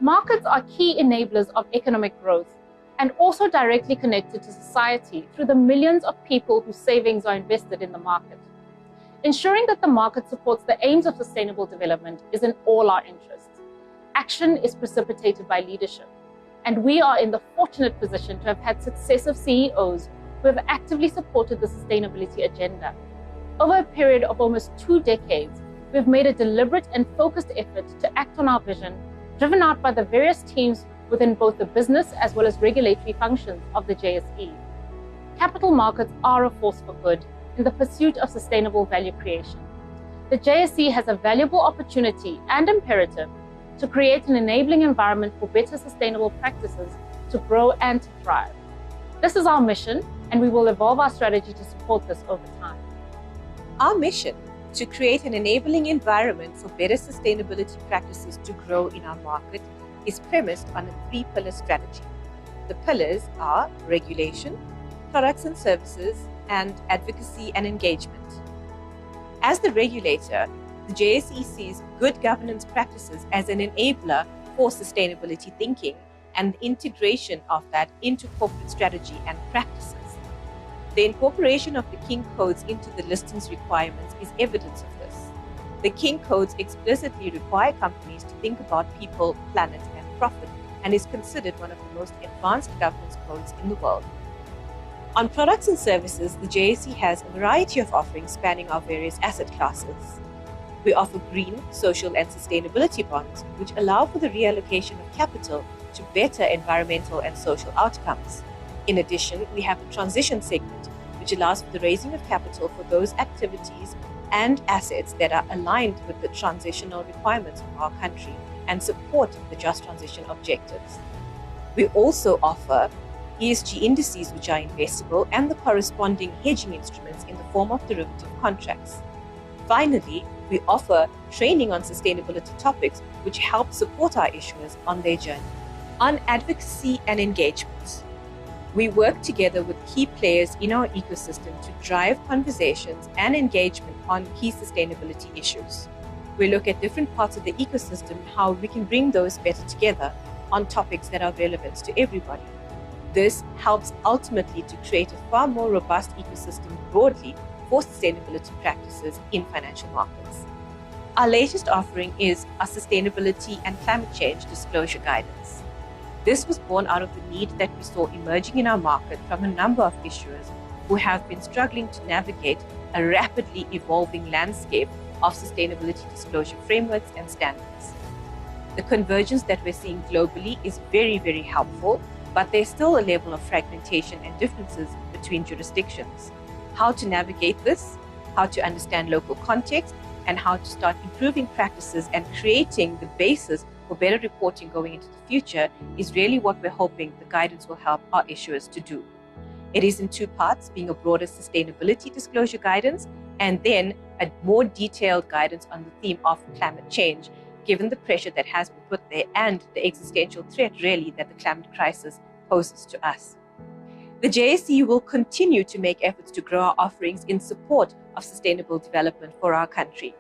Markets are key enablers of economic growth and also directly connected to society through the millions of people whose savings are invested in the market. Ensuring that the market supports the aims of sustainable development is in all our interests. Action is precipitated by leadership, and we are in the fortunate position to have had successive CEOs who have actively supported the sustainability agenda. Over a period of almost 2 decades, we have made a deliberate and focused effort to act on our vision, driven out by the various teams within both the business as well as regulatory functions of the JSE. Capital markets are a force for good in the pursuit of sustainable value creation. The JSE has a valuable opportunity and imperative to create an enabling environment for better sustainable practices to grow and to thrive. This is our mission, and we will evolve our strategy to support this over time. Our mission to create an enabling environment for better sustainability practices to grow in our market is premised on a 3-pillar strategy. The pillars are regulation, products and services, and advocacy and engagement. As the regulator, the JSE sees good governance practices as an enabler for sustainability thinking and the integration of that into corporate strategy and practices. The incorporation of the King Codes into the listings requirements is evidence of this. The King Codes explicitly require companies to think about people, planet, and profit, and is considered one of the most advanced governance codes in the world. On products and services, the JSE has a variety of offerings spanning our various asset classes. We offer green, social, and sustainability bonds, which allow for the reallocation of capital to better environmental and social outcomes. In addition, we have a transition segment, which allows for the raising of capital for those activities and assets that are aligned with the transitional requirements of our country and support the just transition objectives. We also offer ESG indices, which are investable, and the corresponding hedging instruments in the form of derivative contracts. Finally, we offer training on sustainability topics, which help support our issuers on their journey. On advocacy and engagement, we work together with key players in our ecosystem to drive conversations and engagement on key sustainability issues. We look at different parts of the ecosystem and how we can bring those better together on topics that are relevant to everybody. This helps ultimately to create a far more robust ecosystem broadly for sustainability practices in financial markets. Our latest offering is our Sustainability and Climate Change Disclosure Guidance. This was born out of the need that we saw emerging in our market from a number of issuers who have been struggling to navigate a rapidly evolving landscape of sustainability disclosure frameworks and standards. The convergence that we're seeing globally is very, very helpful, but there's still a level of fragmentation and differences between jurisdictions. How to navigate this, how to understand local context, and how to start improving practices and creating the basis for better reporting going into the future is really what we're hoping the guidance will help our issuers to do. It is in 2 parts, being a broader sustainability disclosure guidance and then a more detailed guidance on the theme of climate change, given the pressure that has been put there and the existential threat really that the climate crisis poses to us. The JSE will continue to make efforts to grow our offerings in support of sustainable development for our country.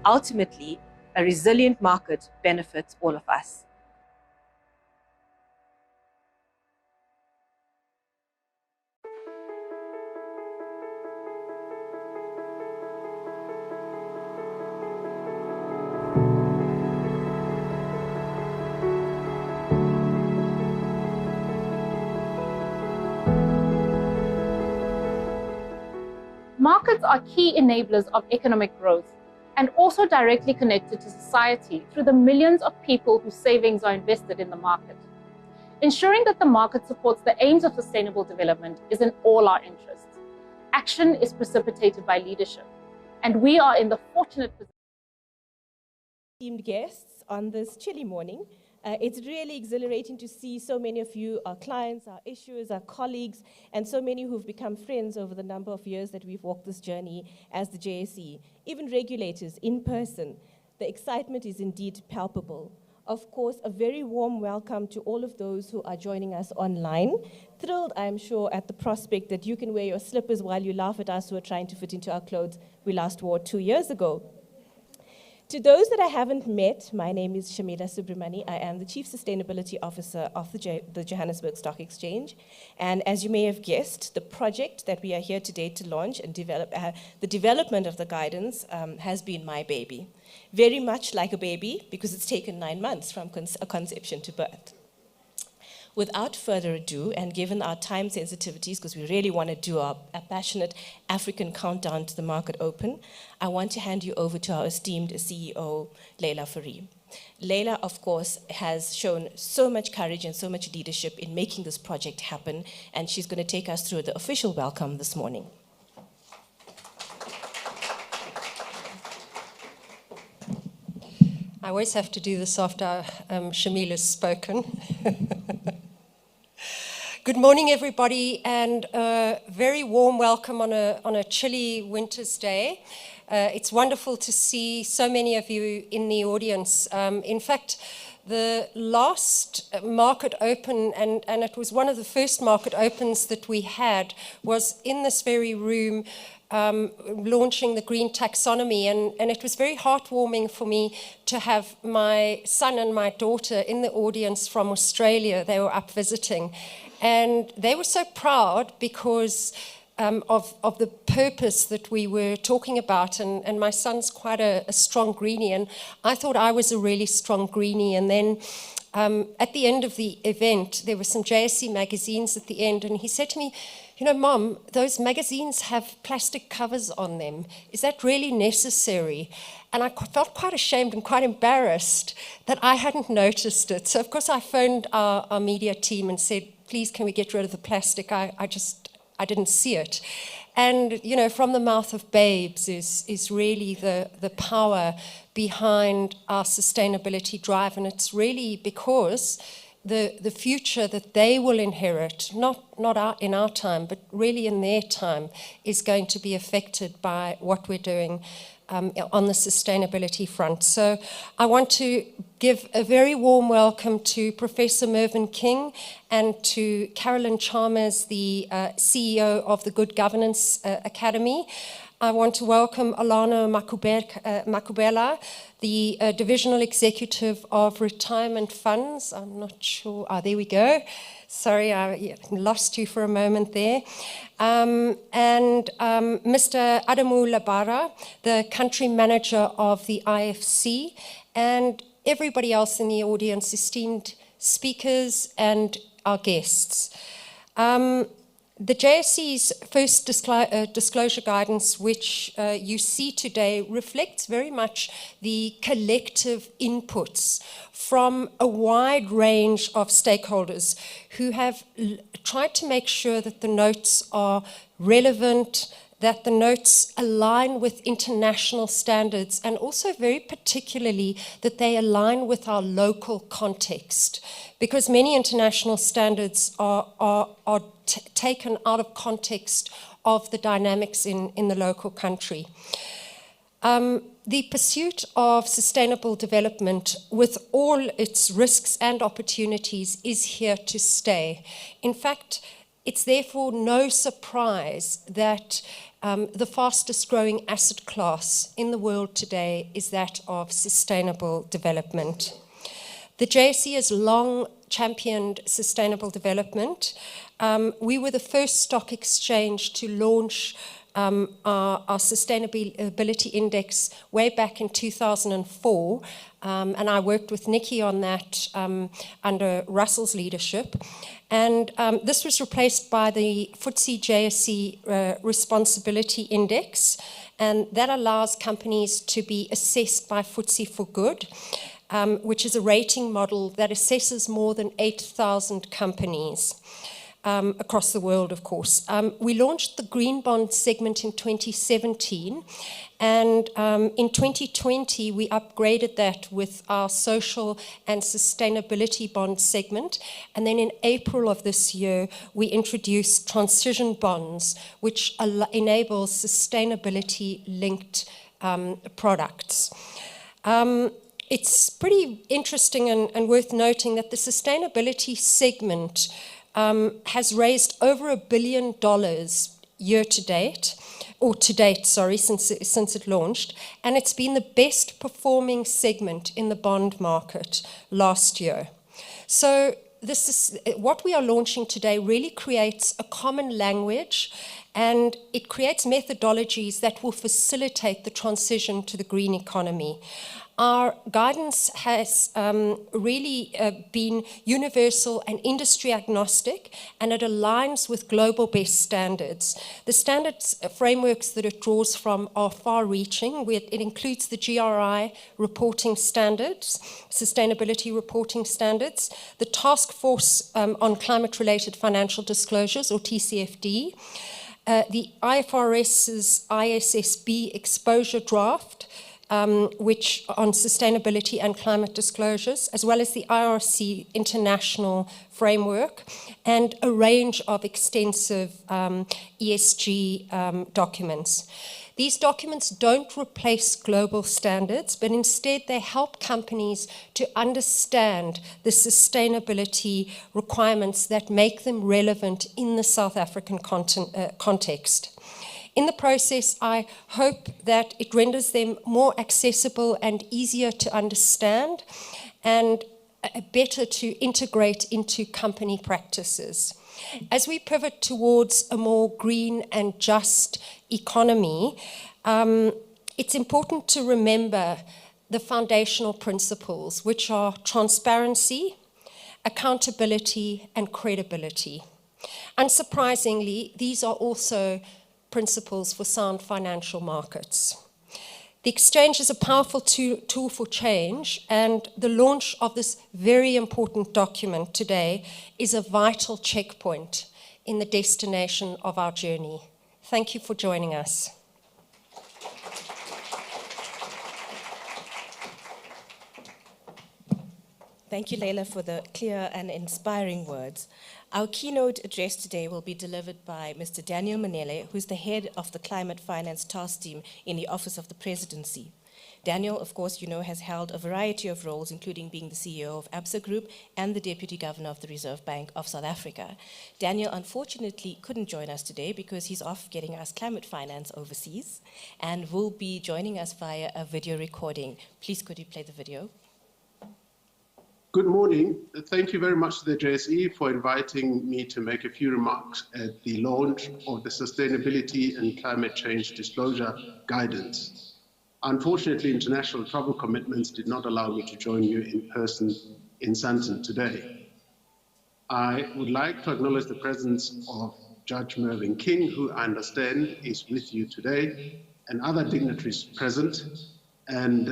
Ultimately, a resilient market benefits all of us. Markets are key enablers of economic growth and also directly connected to society through the millions of people whose savings are invested in the market. Ensuring that the market supports the aims of sustainable development is in all our interests. Action is precipitated by leadership, and we are in the fortunate position. Esteemed guests on this chilly morning, it's really exhilarating to see so many of you, our clients, our issuers, our colleagues, and so many who've become friends over the number of years that we've walked this journey as the JSE, even regulators in person. The excitement is indeed palpable. Of course, a very warm welcome to all of those who are joining us online. Thrilled, I'm sure, at the prospect that you can wear your slippers while you laugh at us who are trying to fit into our clothes we last wore 2 years ago. To those that I haven't met, my name is Shamila Subramani. I am the Chief Sustainability Officer of the Johannesburg Stock Exchange. And as you may have guessed, the project that we are here today to launch and develop, the development of the guidance has been my baby. Very much like a baby, because it's taken 9 months from conception to birth. Without further ado, and given our time sensitivities, because we really want to do a passionate African countdown to the market open, I want to hand you over to our esteemed CEO, Leila Fourie. Leila, of course, has shown so much courage and so much leadership in making this project happen, and she's going to take us through the official welcome this morning. I always have to do this after Shamila's spoken. Good morning, everybody, and a very warm welcome on a chilly winter's day. It's wonderful to see so many of you in the audience. In fact, the last market open, and it was one of the first market opens that we had, was in this very room, launching the green taxonomy, and it was very heartwarming for me to have my son and my daughter in the audience from Australia. They were up visiting, and they were so proud because of the purpose that we were talking about, and my son's quite a strong greenie, and I thought I was a really strong greenie. And then at the end of the event, there were some JSE magazines at the end, and he said to me, "You know, Mom, those magazines have plastic covers on them. Is that really necessary?" And I felt quite ashamed and quite embarrassed that I hadn't noticed it. So, of course, I phoned our media team and said, "Please, can we get rid of the plastic? I didn't see it." And, you know, from the mouth of babes is really the power behind our sustainability drive. And it's really because the future that they will inherit, not in our time, but really in their time, is going to be affected by what we're doing on the sustainability front. So I want to give a very warm welcome to Professor Mervyn King and to Carolyn Chalmers, the CEO of the Good Governance Academy. I want to welcome Alano Makubela, the Divisional Executive of Retirement Funds. I'm not sure. There we go. Sorry, I lost you for a moment there. And Mr. Adamu Labara, the Country Manager of the IFC, and everybody else in the audience, esteemed speakers and our guests. The JSE's first disclosure guidance, which you see today, reflects very much the collective inputs from a wide range of stakeholders who have tried to make sure that the notes are relevant, that the notes align with international standards, and also very particularly that they align with our local context, because many international standards are taken out of context of the dynamics in the local country. The pursuit of sustainable development, with all its risks and opportunities, is here to stay. In fact, it's therefore no surprise that the fastest growing asset class in the world today is that of sustainable development. The JSE has long championed sustainable development. We were the first stock exchange to launch our sustainability index way back in 2004, and I worked with Nikki on that under Russell's leadership. And this was replaced by the FTSE JSE Responsibility Index, and that allows companies to be assessed by FTSE for Good, which is a rating model that assesses more than 8,000 companies. Across the world, of course. We launched the green bond segment in 2017, and in 2020 we upgraded that with our social and sustainability bond segment, and then in April of this year we introduced transition bonds, which enables sustainability-linked products. It's pretty interesting and worth noting that the sustainability segment has raised over $1 billion year to date, or to date, sorry, since it launched, and it's been the best performing segment in the bond market last year. So this is what we are launching today really creates a common language, and it creates methodologies that will facilitate the transition to the green economy. Our guidance has really been universal and industry agnostic, and it aligns with global best standards. The standards frameworks that it draws from are far-reaching. It includes the GRI reporting standards, sustainability reporting standards, the Task Force on Climate-Related Financial Disclosures, or TCFD, the IFRS's ISSB exposure draft, which on sustainability and climate disclosures, as well as the IRC international framework, and a range of extensive ESG documents. These documents don't replace global standards, but instead they help companies to understand the sustainability requirements that make them relevant in the South African context. In the process, I hope that it renders them more accessible and easier to understand, and better to integrate into company practices. As we pivot towards a more green and just economy, it's important to remember the foundational principles, which are transparency, accountability, and credibility. Unsurprisingly, these are also principles for sound financial markets. The exchange is a powerful tool for change, and the launch of this very important document today is a vital checkpoint in the destination of our journey. Thank you for joining us. Thank you, Leila, for the clear and inspiring words. Our keynote address today will be delivered by Mr. Daniel Manele, who's the head of the Climate Finance Task Team in the Office of the Presidency. Daniel, of course, you know, has held a variety of roles, including being the CEO of Absa Group and the Deputy Governor of the Reserve Bank of South Africa. Daniel, unfortunately, couldn't join us today because he's off getting us climate finance overseas and will be joining us via a video recording. Please, could you play the video? Good morning. Thank you very much to the JSE for inviting me to make a few remarks at the launch of the Sustainability and Climate Change Disclosure Guidance. Unfortunately, international travel commitments did not allow me to join you in person in Sandton today. I would like to acknowledge the presence of Judge Mervyn King, who I understand is with you today, and other dignitaries present, and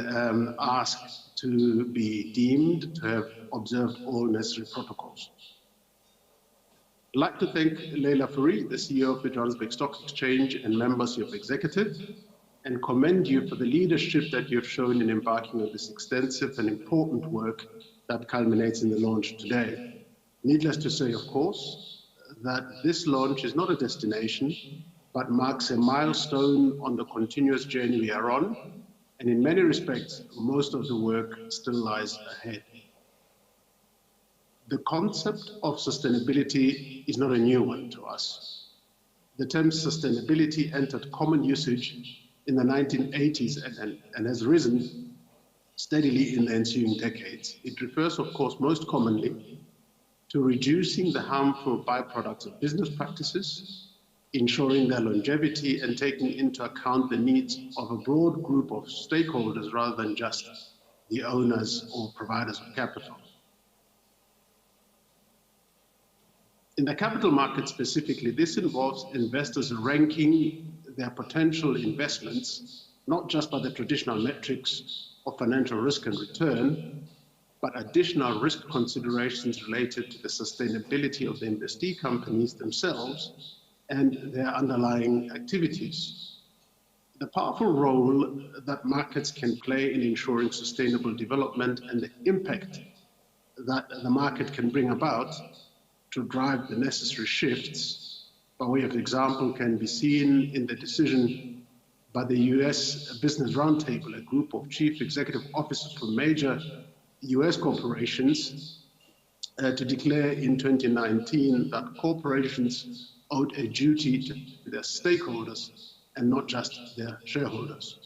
ask to be deemed to have observed all necessary protocols. I'd like to thank Leila Fourie, the CEO of the Johannesburg Stock Exchange, and members of executive, and commend you for the leadership that you've shown in embarking on this extensive and important work that culminates in the launch today. Needless to say, of course, that this launch is not a destination, but marks a milestone on the continuous journey we are on, and in many respects, most of the work still lies ahead. The concept of sustainability is not a new one to us. The term sustainability entered common usage in the 1980s and has risen steadily in the ensuing decades. It refers, of course, most commonly to reducing the harmful byproducts of business practices, ensuring their longevity, and taking into account the needs of a broad group of stakeholders rather than just the owners or providers of capital. In the capital market specifically, this involves investors ranking their potential investments, not just by the traditional metrics of financial risk and return, but additional risk considerations related to the sustainability of the investee companies themselves and their underlying activities. The powerful role that markets can play in ensuring sustainable development and the impact that the market can bring about to drive the necessary shifts, by way of example, can be seen in the decision by the US Business Roundtable, a group of chief executive officers from major US corporations, to declare in 2019 that corporations owed a duty to their stakeholders and not just their shareholders.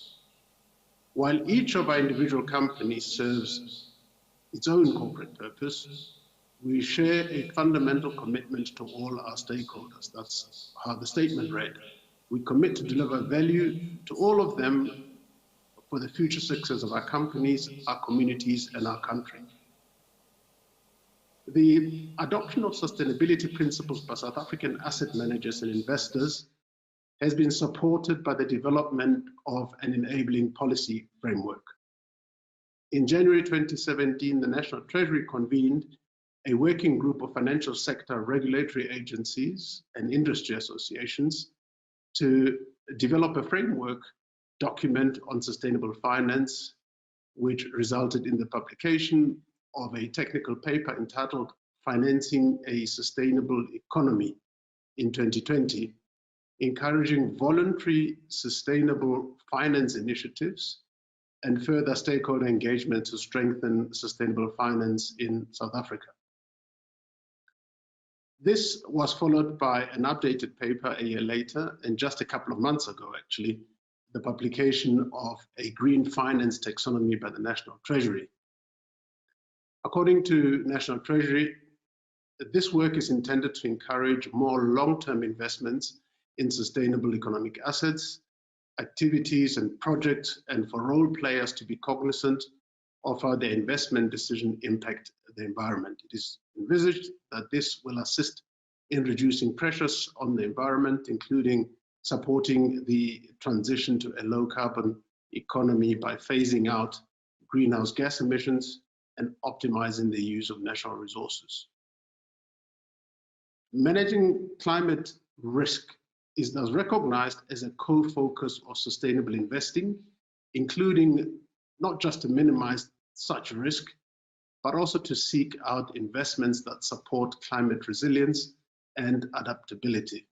While each of our individual companies serves its own corporate purpose, we share a fundamental commitment to all our stakeholders. That's how the statement read. We commit to deliver value to all of them for the future success of our companies, our communities, and our country. The adoption of sustainability principles by South African asset managers and investors has been supported by the development of an enabling policy framework. In January 2017, the National Treasury convened a working group of financial sector regulatory agencies and industry associations to develop a framework document on sustainable finance, which resulted in the publication of a technical paper entitled Financing a Sustainable Economy in 2020, encouraging voluntary sustainable finance initiatives and further stakeholder engagement to strengthen sustainable finance in South Africa. This was followed by an updated paper a year later, and just a couple of months ago, actually, the publication of a green finance taxonomy by the National Treasury. According to National Treasury, this work is intended to encourage more long-term investments in sustainable economic assets, activities and projects, and for role players to be cognizant of how their investment decision impact the environment. It is envisaged that this will assist in reducing pressures on the environment, including supporting the transition to a low carbon economy by phasing out greenhouse gas emissions and optimizing the use of natural resources. Managing climate risk is thus recognized as a core focus of sustainable investing, including not just to minimize such risk, but also to seek out investments that support climate resilience and adaptability.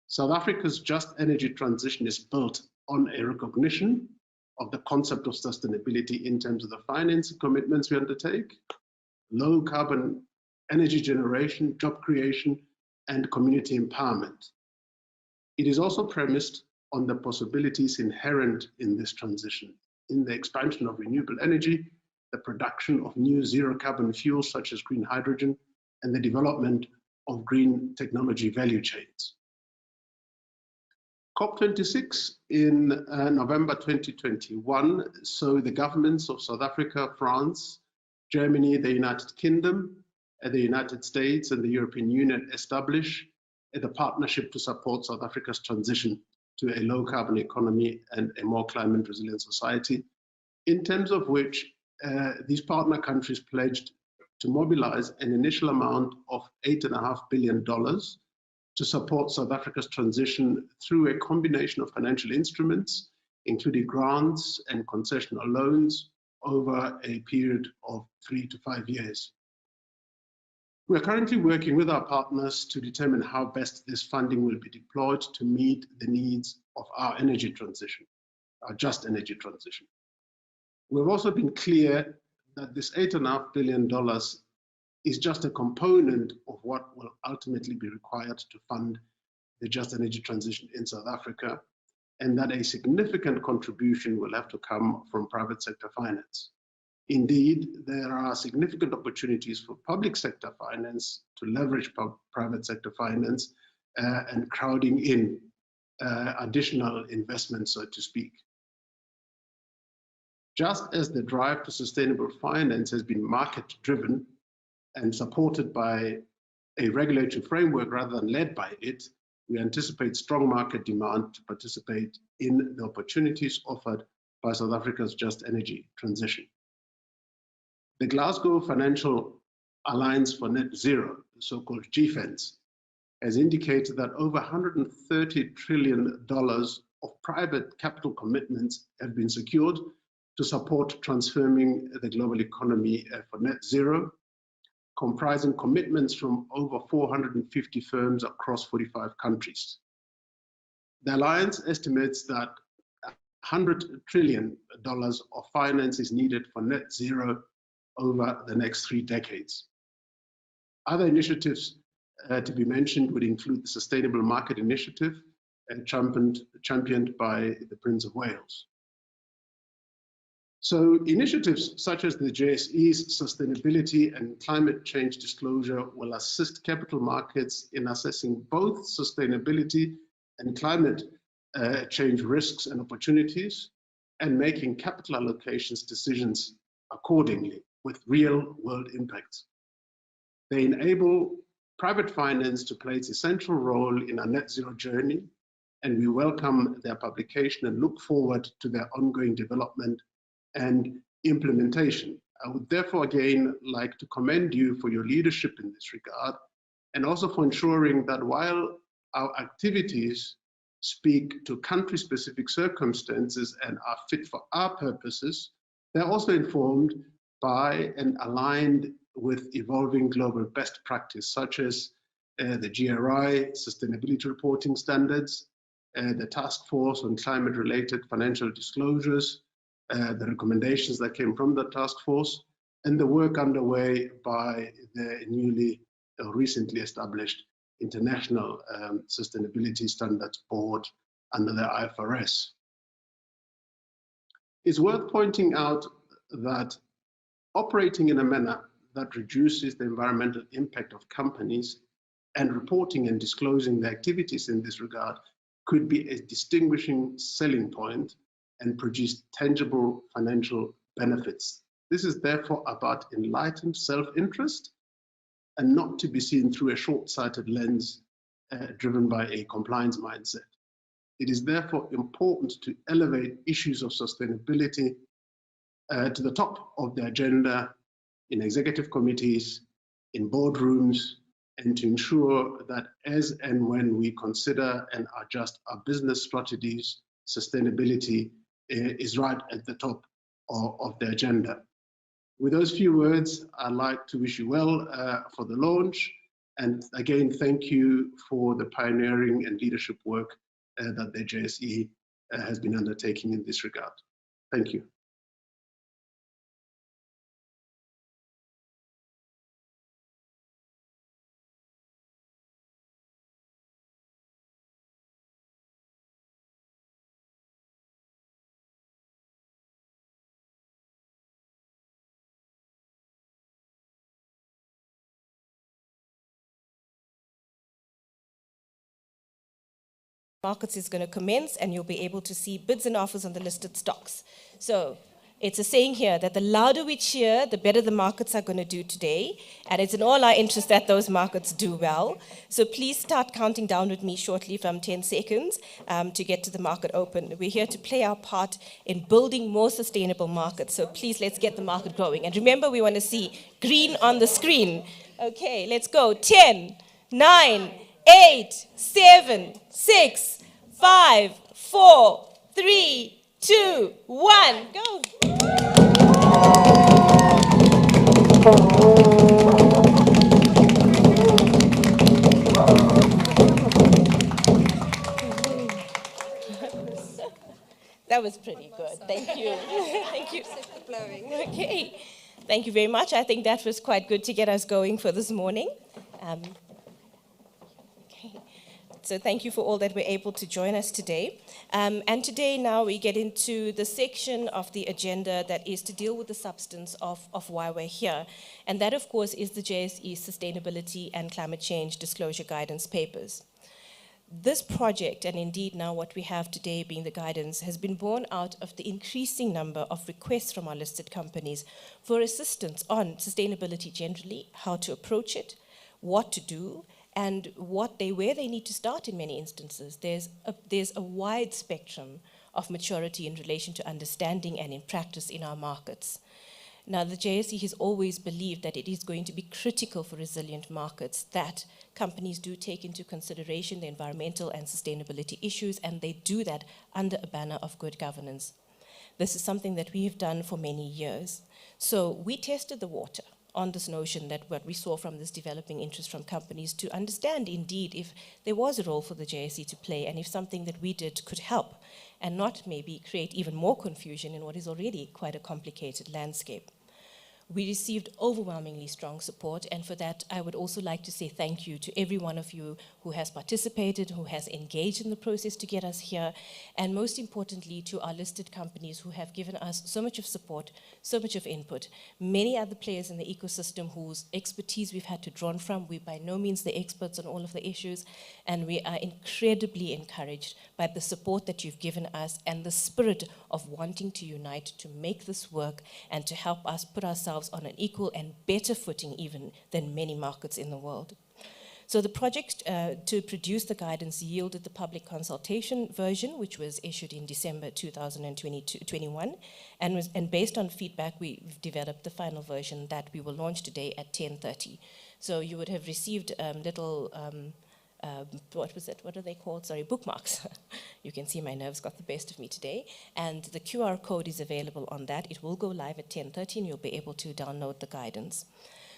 South Africa's just energy transition is built on a recognition of the concept of sustainability in terms of the financing commitments we undertake, low carbon energy generation, job creation, and community empowerment. It is also premised on the possibilities inherent in this transition, in the expansion of renewable energy, the production of new zero carbon fuels such as green hydrogen, and the development of green technology value chains. COP26 in November 2021 saw the governments of South Africa, France, Germany, the United Kingdom, the United States, and the European Union establish the partnership to support South Africa's transition to a low carbon economy and a more climate resilient society, in terms of which these partner countries pledged to mobilize an initial amount of $8.5 billion to support South Africa's transition through a combination of financial instruments, including grants and concessional loans over a period of 3 to 5 years. We are currently working with our partners to determine how best this funding will be deployed to meet the needs of our energy transition, our just energy transition. We've also been clear that this $8.5 billion is just a component of what will ultimately be required to fund the just energy transition in South Africa, and that a significant contribution will have to come from private sector finance. Indeed, there are significant opportunities for public sector finance to leverage private sector finance and crowding in additional investments, so to speak. Just as the drive to sustainable finance has been market-driven and supported by a regulatory framework rather than led by it, we anticipate strong market demand to participate in the opportunities offered by South Africa's just energy transition. The Glasgow Financial Alliance for Net Zero, the so-called GFENS, has indicated that over $130 trillion of private capital commitments have been secured to support transforming the global economy for net zero, comprising commitments from over 450 firms across 45 countries. The Alliance estimates that $100 trillion of finance is needed for net zero over the next 3 decades. Other initiatives to be mentioned would include the Sustainable Market Initiative, championed by the Prince of Wales. So initiatives such as the JSE's sustainability and climate change disclosure will assist capital markets in assessing both sustainability and climate change risks and opportunities, and making capital allocations decisions accordingly with real world impacts. They enable private finance to play its essential role in our net zero journey, and we welcome their publication and look forward to their ongoing development and implementation. I would therefore again like to commend you for your leadership in this regard, and also for ensuring that while our activities speak to country-specific circumstances and are fit for our purposes, they're also informed by and aligned with evolving global best practice, such as the GRI sustainability reporting standards, the Task Force on Climate-Related Financial Disclosures, the recommendations that came from the task force, and the work underway by the newly recently established International Sustainability Standards Board under the IFRS. It's worth pointing out that operating in a manner that reduces the environmental impact of companies and reporting and disclosing the activities in this regard could be a distinguishing selling point and produce tangible financial benefits. This is therefore about enlightened self-interest and not to be seen through a short-sighted lens driven by a compliance mindset. It is therefore important to elevate issues of sustainability to the top of the agenda in executive committees, in boardrooms, and to ensure that as and when we consider and adjust our business strategies, sustainability is right at the top of the agenda. With those few words, I'd like to wish you well for the launch, and again, thank you for the pioneering and leadership work that the JSE has been undertaking in this regard. Thank you. Markets is going to commence, and you'll be able to see bids and offers on the listed stocks. So it's a saying here that the louder we cheer, the better the markets are going to do today. And it's in all our interest that those markets do well. So please start counting down with me shortly from 10 seconds to get to the market open. We're here to play our part in building more sustainable markets. So please, let's get the market growing. And remember, we want to see green on the screen. Okay, let's go. 10, 9, 8, 7, 6, 5, 4, 3, 2, 1, go. That was pretty good. Thank you. Thank you. Okay. Thank you very much. I think that was quite good to get us going for this morning. So thank you for all that were able to join us today. And today now we get into the section of the agenda that is to deal with the substance of why we're here. And that, of course, is the JSE Sustainability and Climate Change Disclosure Guidance Papers. This project, and indeed now what we have today being the guidance, has been born out of the increasing number of requests from our listed companies for assistance on sustainability generally, how to approach it, what to do, and where they need to start in many instances. There's a wide spectrum of maturity in relation to understanding and in practice in our markets. Now, the JSE has always believed that it is going to be critical for resilient markets that companies do take into consideration the environmental and sustainability issues, and they do that under a banner of good governance. This is something that we have done for many years. So we tested the water on this notion that what we saw from this developing interest from companies to understand indeed if there was a role for the JSE to play and if something that we did could help and not maybe create even more confusion in what is already quite a complicated landscape. We received overwhelmingly strong support, and for that I would also like to say thank you to every one of you who has participated, who has engaged in the process to get us here, and most importantly to our listed companies who have given us so much of support, so much of input. Many other players in the ecosystem whose expertise we've had to draw from. We're by no means the experts on all of the issues, and we are incredibly encouraged by the support that you've given us and the spirit of wanting to unite to make this work and to help us put ourselves on an equal and better footing even than many markets in the world. So the project to produce the guidance yielded the public consultation version, which was issued in December 2021, and based on feedback, we've developed the final version that we will launch today at 10:30. So you would have received little, what was it? What are they called? Sorry, bookmarks. You can see my nerves got the best of me today. And the QR code is available on that. It will go live at 10:30, and you'll be able to download the guidance.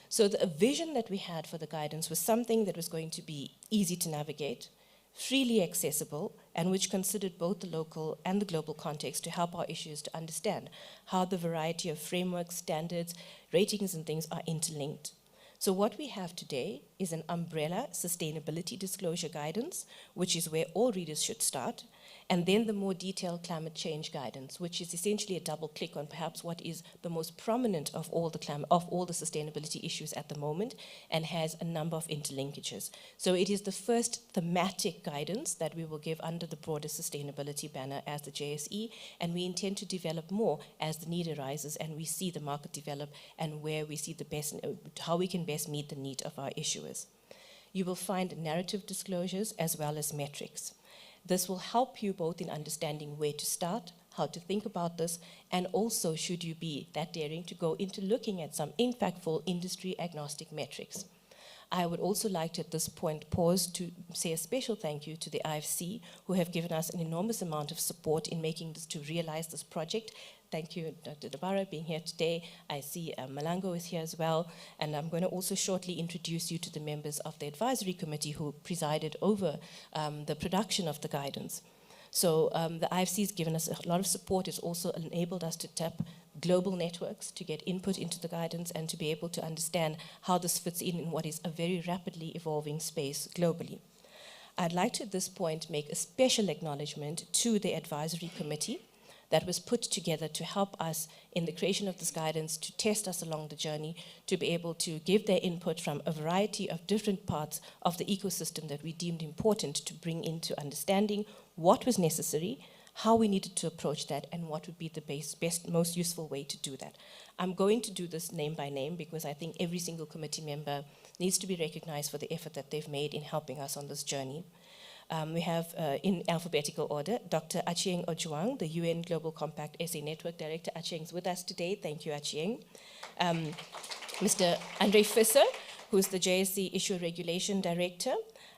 So the vision that we had for the guidance was something that was going to be easy to navigate, freely accessible, and which considered both the local and the global context to help our issuers to understand how the variety of frameworks, standards, ratings, and things are interlinked. So what we have today is an umbrella sustainability disclosure guidance, which is where all readers should start, and then the more detailed climate change guidance, which is essentially a double click on perhaps what is the most prominent of all the sustainability issues at the moment, and has a number of interlinkages. So it is the first thematic guidance that we will give under the broader sustainability banner as the JSE, and we intend to develop more as the need arises and we see the market develop and where we see the best, how we can best meet the need of our issuers. You will find narrative disclosures as well as metrics. This will help you both in understanding where to start, how to think about this, and also should you be that daring to go into looking at some impactful industry agnostic metrics. I would also like to at this point pause to say a special thank you to the IFC who have given us an enormous amount of support in making this, to realize this project. Thank you, Dr. Dabara, being here today. I see Malango is here as well, and I'm going to also shortly introduce you to the members of the advisory committee who presided over the production of the guidance. So the IFC has given us a lot of support. It's also enabled us to tap global networks to get input into the guidance and to be able to understand how this fits in what is a very rapidly evolving space globally. I'd like to at this point make a special acknowledgement to the advisory committee that was put together to help us in the creation of this guidance, to test us along the journey, to be able to give their input from a variety of different parts of the ecosystem that we deemed important to bring into understanding what was necessary, how we needed to approach that, and what would be the best, most useful way to do that. I'm going to do this name by name because I think every single committee member needs to be recognized for the effort that they've made in helping us on this journey. We have, in alphabetical order, Dr. Achieng Ojuang, the UN Global Compact SA Network Director. Achieng's with us today. Thank you, Achieng. Mr. Andre Visser, who's the JSE Issue Regulation Director.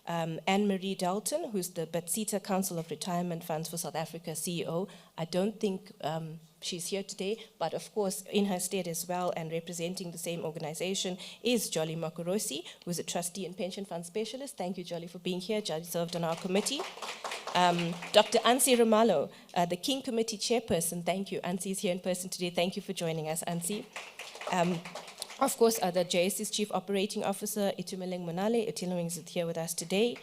Anne-Marie Dalton, who's the Batsita Council of Retirement Funds for South Africa CEO. I don't think she's here today, but of course in her stead as well and representing the same organization is Jolly Makorosi, who's a trustee and pension fund specialist. Thank you, Jolly, for being here. Jolly served on our committee. Dr. Ansi Romalo, the King Committee chairperson. Thank you. Ansi is here in person today. Thank you for joining us, Ansi. Of course, the JSE's Chief Operating Officer, Itumeleng Monale. Itumeleng is here with us today.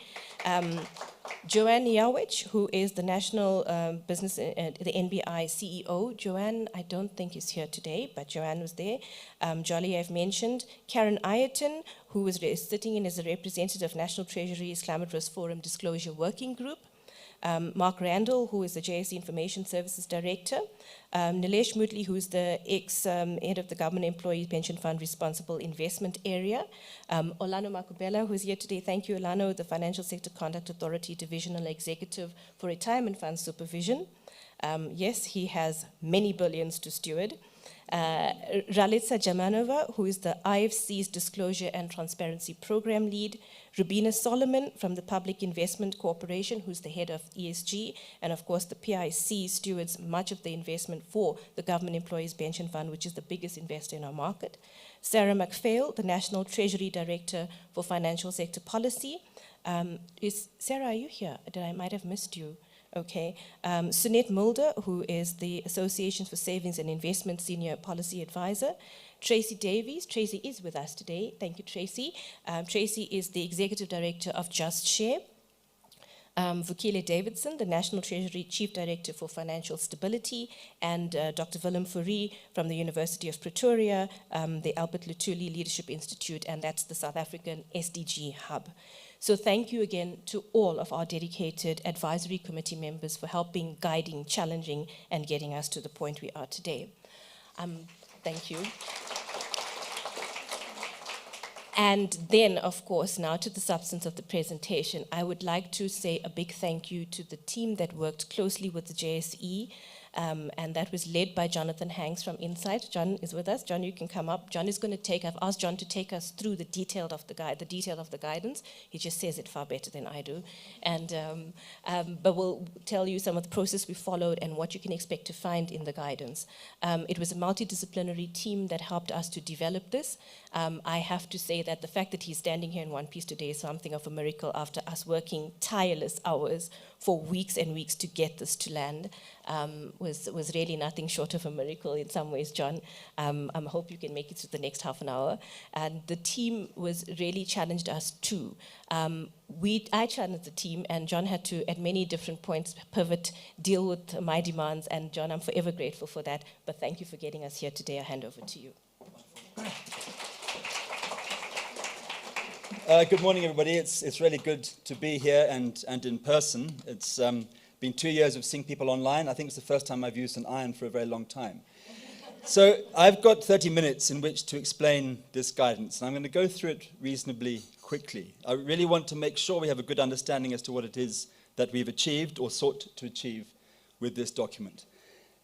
Joanne Yawich, who is the National Business, the NBI CEO. Joanne, I don't think is here today, but Joanne was there. Jolly, I've mentioned. Karen Ayerton, who is sitting in as a representative of National Treasury's Climate Risk Forum Disclosure Working Group. Mark Randall, who is the JSE Information Services Director. Nilesh Mutli, who is the ex-head of the Government Employee Pension Fund Responsible Investment Area. Olano Makubela, who is here today. Thank you, Olano, the Financial Sector Conduct Authority Divisional Executive for Retirement Fund Supervision. Yes, he has many billions to steward. Ralitsa Jamanova, who is the IFC's Disclosure and Transparency Program Lead. Rubina Solomon from the Public Investment Corporation, who's the head of ESG. And of course, the PIC stewards much of the investment for the Government Employees Pension Fund, which is the biggest investor in our market. Sarah McPhail, the National Treasury Director for Financial Sector Policy. Sarah, are you here? I might have missed you. Okay. Sunette Mulder, who is the Association for Savings and Investment Senior Policy Advisor. Tracy Davies. Tracy is with us today. Thank you, Tracy. Tracy is the Executive Director of Just Share. Vukile Davidson, the National Treasury Chief Director for Financial Stability, and Dr. Willem Fourie from the University of Pretoria, the Albert Luthuli Leadership Institute, and that's the South African SDG Hub. So thank you again to all of our dedicated advisory committee members for helping, guiding, challenging, and getting us to the point we are today. Thank you. And then, of course, now to the substance of the presentation, I would like to say a big thank you to the team that worked closely with the JSE, and that was led by Jonathan Hanks from Insight. John is with us. John, you can come up. John is going to I've asked John to take us through the detail of the guidance. He just says it far better than I do. And, but we'll tell you some of the process we followed and what you can expect to find in the guidance. It was a multidisciplinary team that helped us to develop this. I have to say that the fact that he's standing here in one piece today is something of a miracle after us working tireless hours for weeks and weeks to get this to land. Was really nothing short of a miracle in some ways, John. I hope you can make it to the next half an hour. And the team was really challenged us too. I challenged the team, and John had to, at many different points, pivot, deal with my demands, and John, I'm forever grateful for that. But thank you for getting us here today. I hand over to you. Good morning, everybody. It's really good to be here and in person. It's been 2 years of seeing people online. I think it's the first time I've used an iron for a very long time. So I've got 30 minutes in which to explain this guidance, and I'm going to go through it reasonably quickly. I really want to make sure we have a good understanding as to what it is that we've achieved or sought to achieve with this document.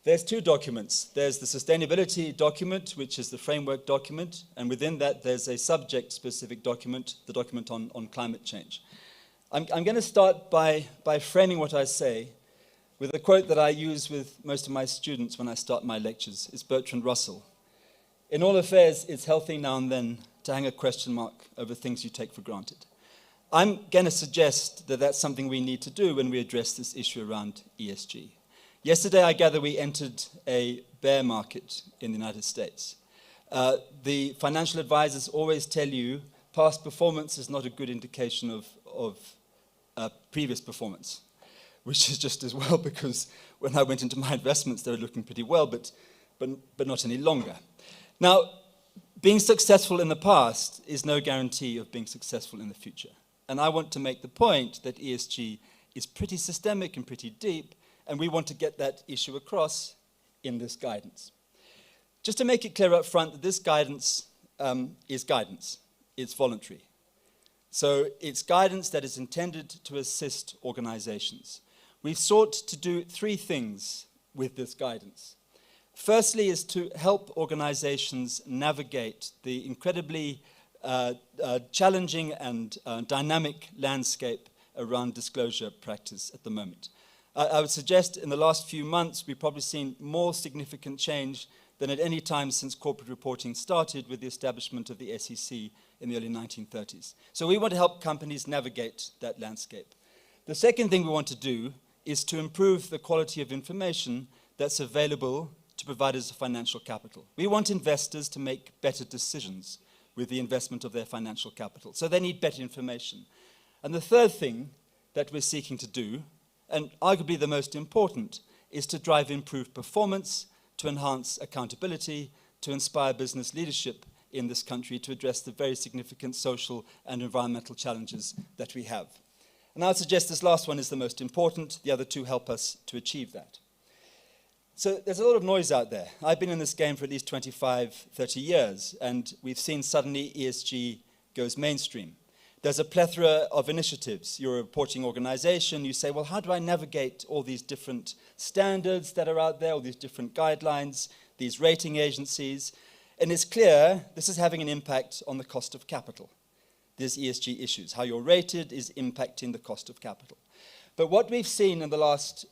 There's two documents. There's the sustainability document, which is the framework document, and within that there's a subject-specific document, the document on climate change. I'm going to start by framing what I say with a quote that I use with most of my students when I start my lectures. It's Bertrand Russell. In all affairs, it's healthy now and then to hang a question mark over things you take for granted. I'm going to suggest that that's something we need to do when we address this issue around ESG. Yesterday, I gather we entered a bear market in the United States. The financial advisors always tell you past performance is not a good indication of previous performance, which is just as well, because when I went into my investments, they were looking pretty well, but not any longer. Now, being successful in the past is no guarantee of being successful in the future. And I want to make the point that ESG is pretty systemic and pretty deep, and we want to get that issue across in this guidance. Just to make it clear up front that this guidance is guidance. It's voluntary. So it's guidance that is intended to assist organizations. We've sought to do three things with this guidance. Firstly is to help organizations navigate the incredibly challenging and dynamic landscape around disclosure practice at the moment. I would suggest in the last few months we've probably seen more significant change than at any time since corporate reporting started with the establishment of the SEC in the early 1930s. So we want to help companies navigate that landscape. The second thing we want to do is to improve the quality of information that's available to providers of financial capital. We want investors to make better decisions with the investment of their financial capital. So they need better information. And the third thing that we're seeking to do, and arguably the most important, is to drive improved performance, to enhance accountability, to inspire business leadership in this country to address the very significant social and environmental challenges that we have. And I would suggest this last one is the most important. The other two help us to achieve that. So there's a lot of noise out there. I've been in this game for at least 25, 30 years, and we've seen suddenly ESG goes mainstream. There's a plethora of initiatives. You're a reporting organization. You say, well, how do I navigate all these different standards that are out there, all these different guidelines, these rating agencies? And it's clear this is having an impact on the cost of capital. These ESG issues, how you're rated is impacting the cost of capital. But what we've seen in the last,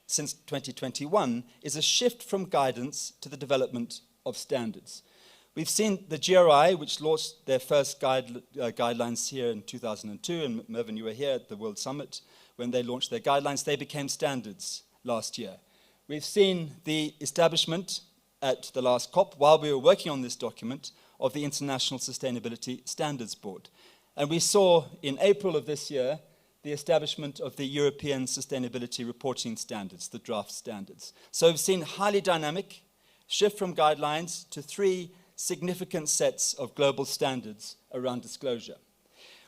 since 2021, is a shift from guidance to the development of standards. We've seen the GRI, which launched their first guidelines here in 2002, and Mervyn, you were here at the World Summit, when they launched their guidelines. They became standards last year. We've seen the establishment at the last COP, while we were working on this document, of the International Sustainability Standards Board. And we saw in April of this year the establishment of the European Sustainability Reporting Standards, the draft standards. So we've seen highly dynamic shift from guidelines to 3 significant sets of global standards around disclosure.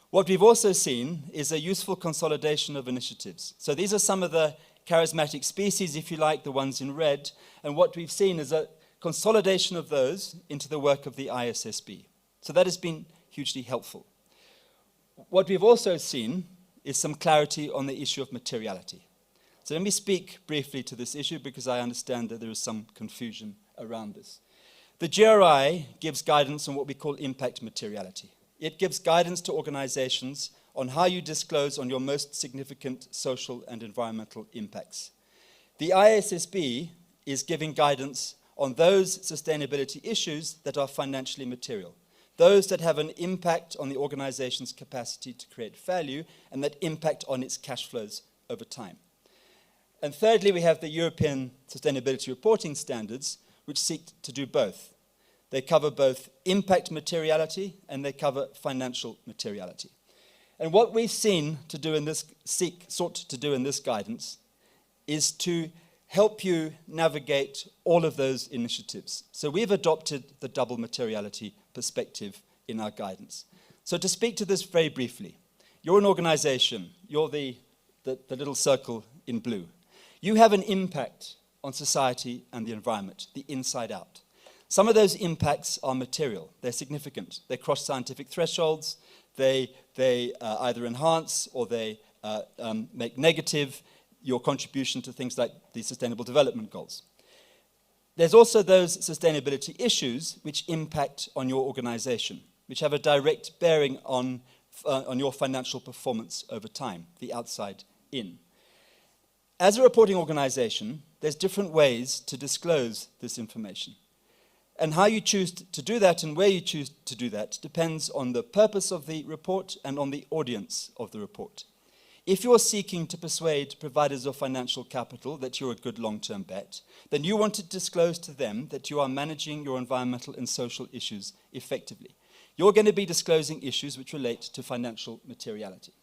What we've also seen is a useful consolidation of initiatives. So these are some of the charismatic species, if you like, the ones in red. And what we've seen is a consolidation of those into the work of the ISSB. So that has been hugely helpful. What we've also seen is some clarity on the issue of materiality. So let me speak briefly to this issue because I understand that there is some confusion around this. The GRI gives guidance on what we call impact materiality. It gives guidance to organizations on how you disclose on your most significant social and environmental impacts. The ISSB is giving guidance on those sustainability issues that are financially material, those that have an impact on the organization's capacity to create value and that impact on its cash flows over time. And thirdly, we have the European Sustainability Reporting Standards, which seek to do both. They cover both impact materiality and they cover financial materiality. And what we've seen to do in this, sought to do in this guidance is to help you navigate all of those initiatives. So we've adopted the double materiality perspective in our guidance. So to speak to this very briefly, you're an organization, you're the little circle in blue. You have an impact on society and the environment, the inside out. Some of those impacts are material, they're significant, they cross scientific thresholds, they either enhance or they make negative your contribution to things like the Sustainable Development Goals. There's also those sustainability issues which impact on your organization, which have a direct bearing on your financial performance over time, the outside in. As a reporting organization, there's different ways to disclose this information. And how you choose to do that and where you choose to do that depends on the purpose of the report and on the audience of the report. If you're seeking to persuade providers of financial capital that you're a good long-term bet, then you want to disclose to them that you are managing your environmental and social issues effectively. You're going to be disclosing issues which relate to financial materiality.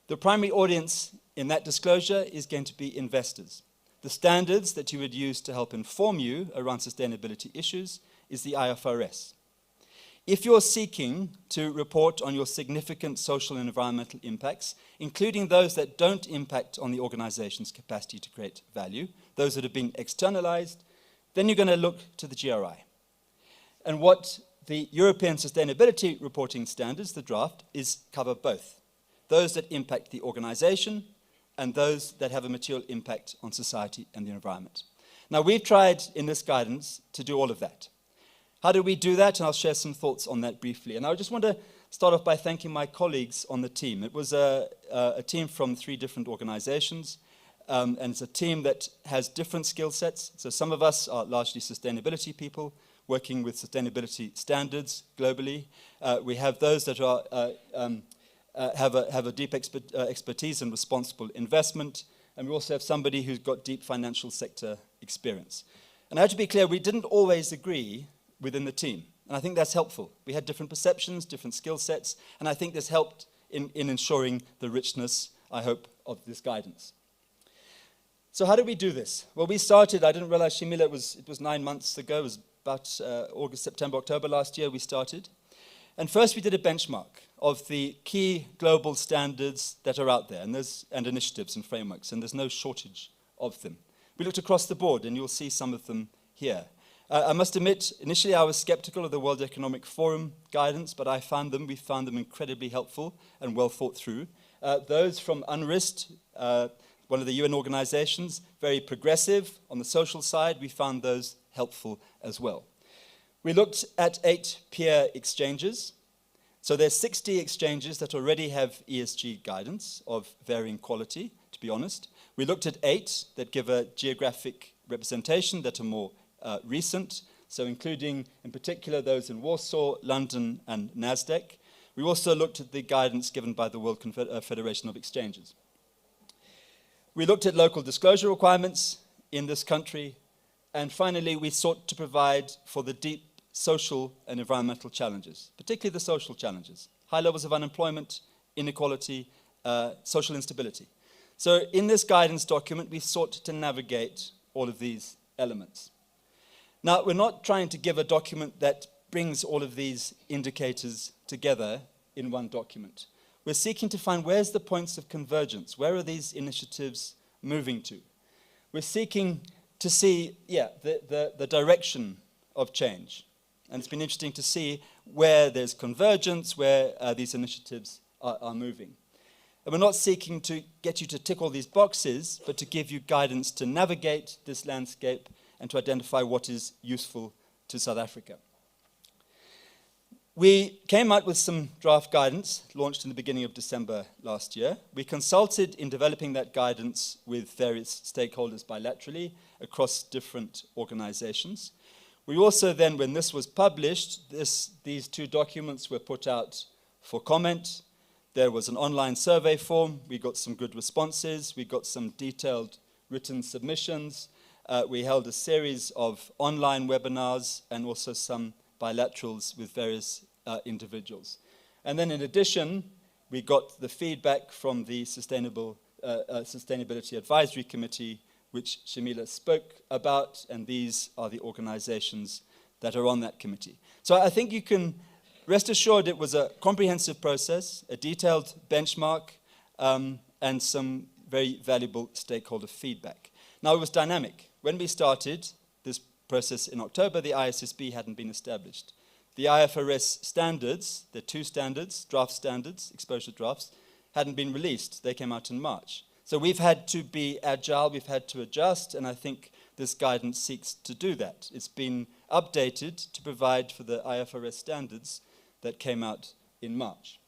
The primary audience in that disclosure is going to be investors. The standards that you would use to help inform you around sustainability issues is the IFRS. If you're seeking to report on your significant social and environmental impacts, including those that don't impact on the organization's capacity to create value, those that have been externalized, then you're going to look to the GRI. And what the European Sustainability Reporting Standards, the draft, is cover both. Those that impact the organization and those that have a material impact on society and the environment. Now, we've tried in this guidance to do all of that. How do we do that? And I'll share some thoughts on that briefly. And I just want to start off by thanking my colleagues on the team. It was a team from 3 different organizations, and it's a team that has different skill sets. So some of us are largely sustainability people, working with sustainability standards globally. We have those that are have a deep expertise in responsible investment, and we also have somebody who's got deep financial sector experience. And I have to be clear, we didn't always agree within the team, and I think that's helpful. We had different perceptions, different skill sets, and I think this helped in ensuring the richness, I hope, of this guidance. So how did we do this? Well, we started, I didn't realize, Shamila, it was 9 months ago, it was about August, September, October last year we started. And first we did a benchmark of the key global standards that are out there, and initiatives and frameworks, and there's no shortage of them. We looked across the board, and you'll see some of them here. I must admit, initially I was skeptical of the World Economic Forum guidance, but we found them incredibly helpful and well thought through. Those from UNRIST, one of the UN organizations, very progressive. On the social side, we found those helpful as well. We looked at 8 peer exchanges. So there's 60 exchanges that already have ESG guidance of varying quality, to be honest. We looked at 8 that give a geographic representation that are more recent, so including in particular those in Warsaw, London, and NASDAQ. We also looked at the guidance given by the World Federation of Exchanges. We looked at local disclosure requirements in this country, and finally we sought to provide for the deep social and environmental challenges, particularly the social challenges, high levels of unemployment, inequality, social instability. So in this guidance document, we sought to navigate all of these elements. Now, we're not trying to give a document that brings all of these indicators together in one document. We're seeking to find where's the points of convergence, where are these initiatives moving to? We're seeking to see, the direction of change. And it's been interesting to see where there's convergence, where these initiatives are moving. And we're not seeking to get you to tick all these boxes, but to give you guidance to navigate this landscape and to identify what is useful to South Africa. We came out with some draft guidance, launched in the beginning of December last year. We consulted in developing that guidance with various stakeholders bilaterally across different organizations. We also then, when this was published, these two documents were put out for comment. There was an online survey form. We got some good responses. We got some detailed written submissions. We held a series of online webinars and also some bilaterals with various individuals. And then in addition, we got the feedback from the Sustainability Advisory Committee, which Shamila spoke about, and these are the organizations that are on that committee. So I think you can rest assured it was a comprehensive process, a detailed benchmark, and some very valuable stakeholder feedback. Now, it was dynamic. When we started this process in October, the ISSB hadn't been established. The IFRS standards, the two standards, draft standards, exposure drafts, hadn't been released. They came out in March. So we've had to be agile, we've had to adjust, and I think this guidance seeks to do that. It's been updated to provide for the IFRS standards that came out in March.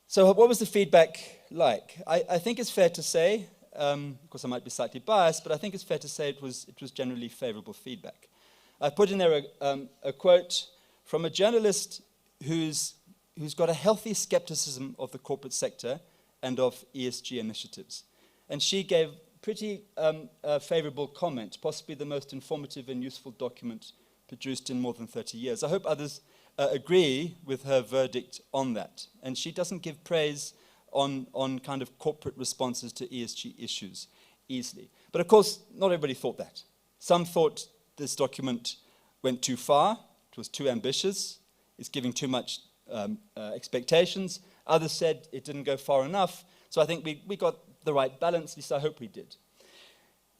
So what was the feedback like? I think it's fair to say, of course I might be slightly biased, but I think it's fair to say it was generally favorable feedback. I put in there a quote from a journalist who's got a healthy skepticism of the corporate sector and of ESG initiatives. And she gave pretty favorable comment, possibly the most informative and useful document produced in more than 30 years. I hope others agree with her verdict on that. And she doesn't give praise on kind of corporate responses to ESG issues easily. But of course, not everybody thought that. Some thought this document went too far, it was too ambitious, it's giving too much expectations. Others said it didn't go far enough. So I think we got the right balance, at least I hope we did.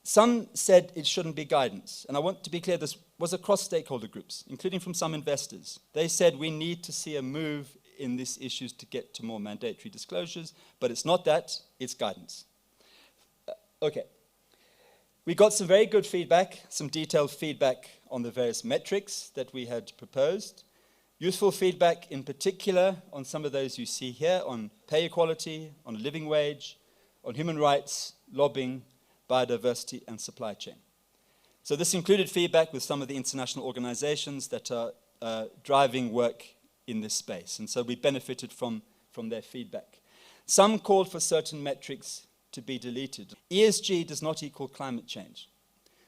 Some said it shouldn't be guidance. And I want to be clear, this was across stakeholder groups, including from some investors. They said we need to see a move in these issues to get to more mandatory disclosures, but it's not that, it's guidance. Okay. We got some very good feedback, some detailed feedback on the various metrics that we had proposed. Useful feedback in particular on some of those you see here, on pay equality, on a living wage, on human rights, lobbying, biodiversity, and supply chain. So this included feedback with some of the international organizations that are driving work in this space. And so we benefited from their feedback. Some called for certain metrics to be deleted. ESG does not equal climate change.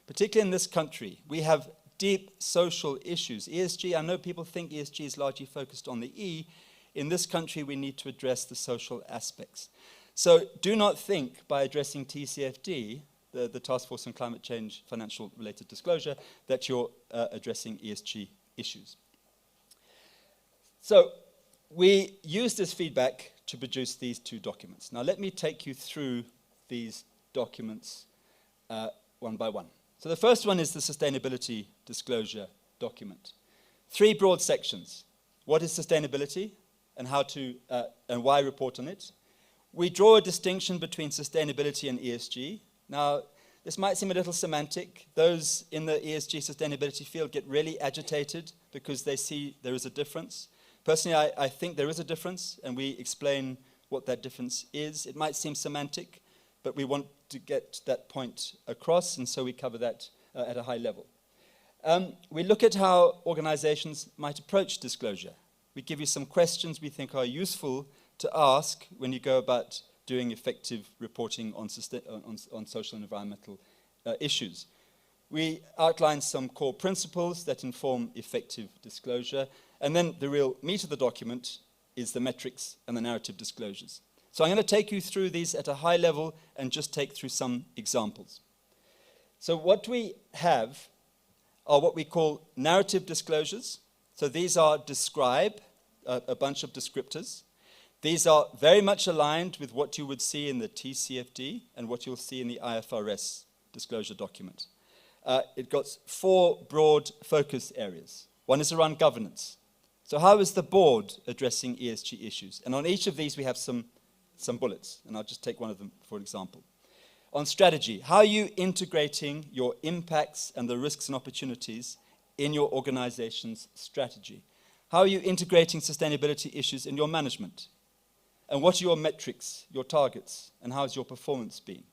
Particularly in this country, we have deep social issues. ESG, I know people think ESG is largely focused on the E. In this country, we need to address the social aspects. So do not think by addressing TCFD, the Task Force on Climate Change Financial Related Disclosure, that you're addressing ESG issues. So we used this feedback to produce these two documents. Now let me take you through these documents one by one. So the first one is the Sustainability Disclosure document. 3 broad sections. What is sustainability and how to and why report on it? We draw a distinction between sustainability and ESG. Now, this might seem a little semantic. Those in the ESG sustainability field get really agitated because they see there is a difference. Personally, I think there is a difference, and we explain what that difference is. It might seem semantic, but we want to get that point across, and so we cover that at a high level. We look at how organizations might approach disclosure. We give you some questions we think are useful to ask when you go about doing effective reporting on social and environmental issues. We outline some core principles that inform effective disclosure, and then the real meat of the document is the metrics and the narrative disclosures. So I'm going to take you through these at a high level and just take through some examples. So what we have are what we call narrative disclosures. So these are describe, a bunch of descriptors. These are very much aligned with what you would see in the TCFD and what you'll see in the IFRS disclosure document. It got 4 broad focus areas. One is around governance. So how is the board addressing ESG issues? And on each of these we have some bullets, and I'll just take one of them for example. On strategy, how are you integrating your impacts and the risks and opportunities in your organization's strategy? How are you integrating sustainability issues in your management? And what are your metrics, your targets, and how has your performance been?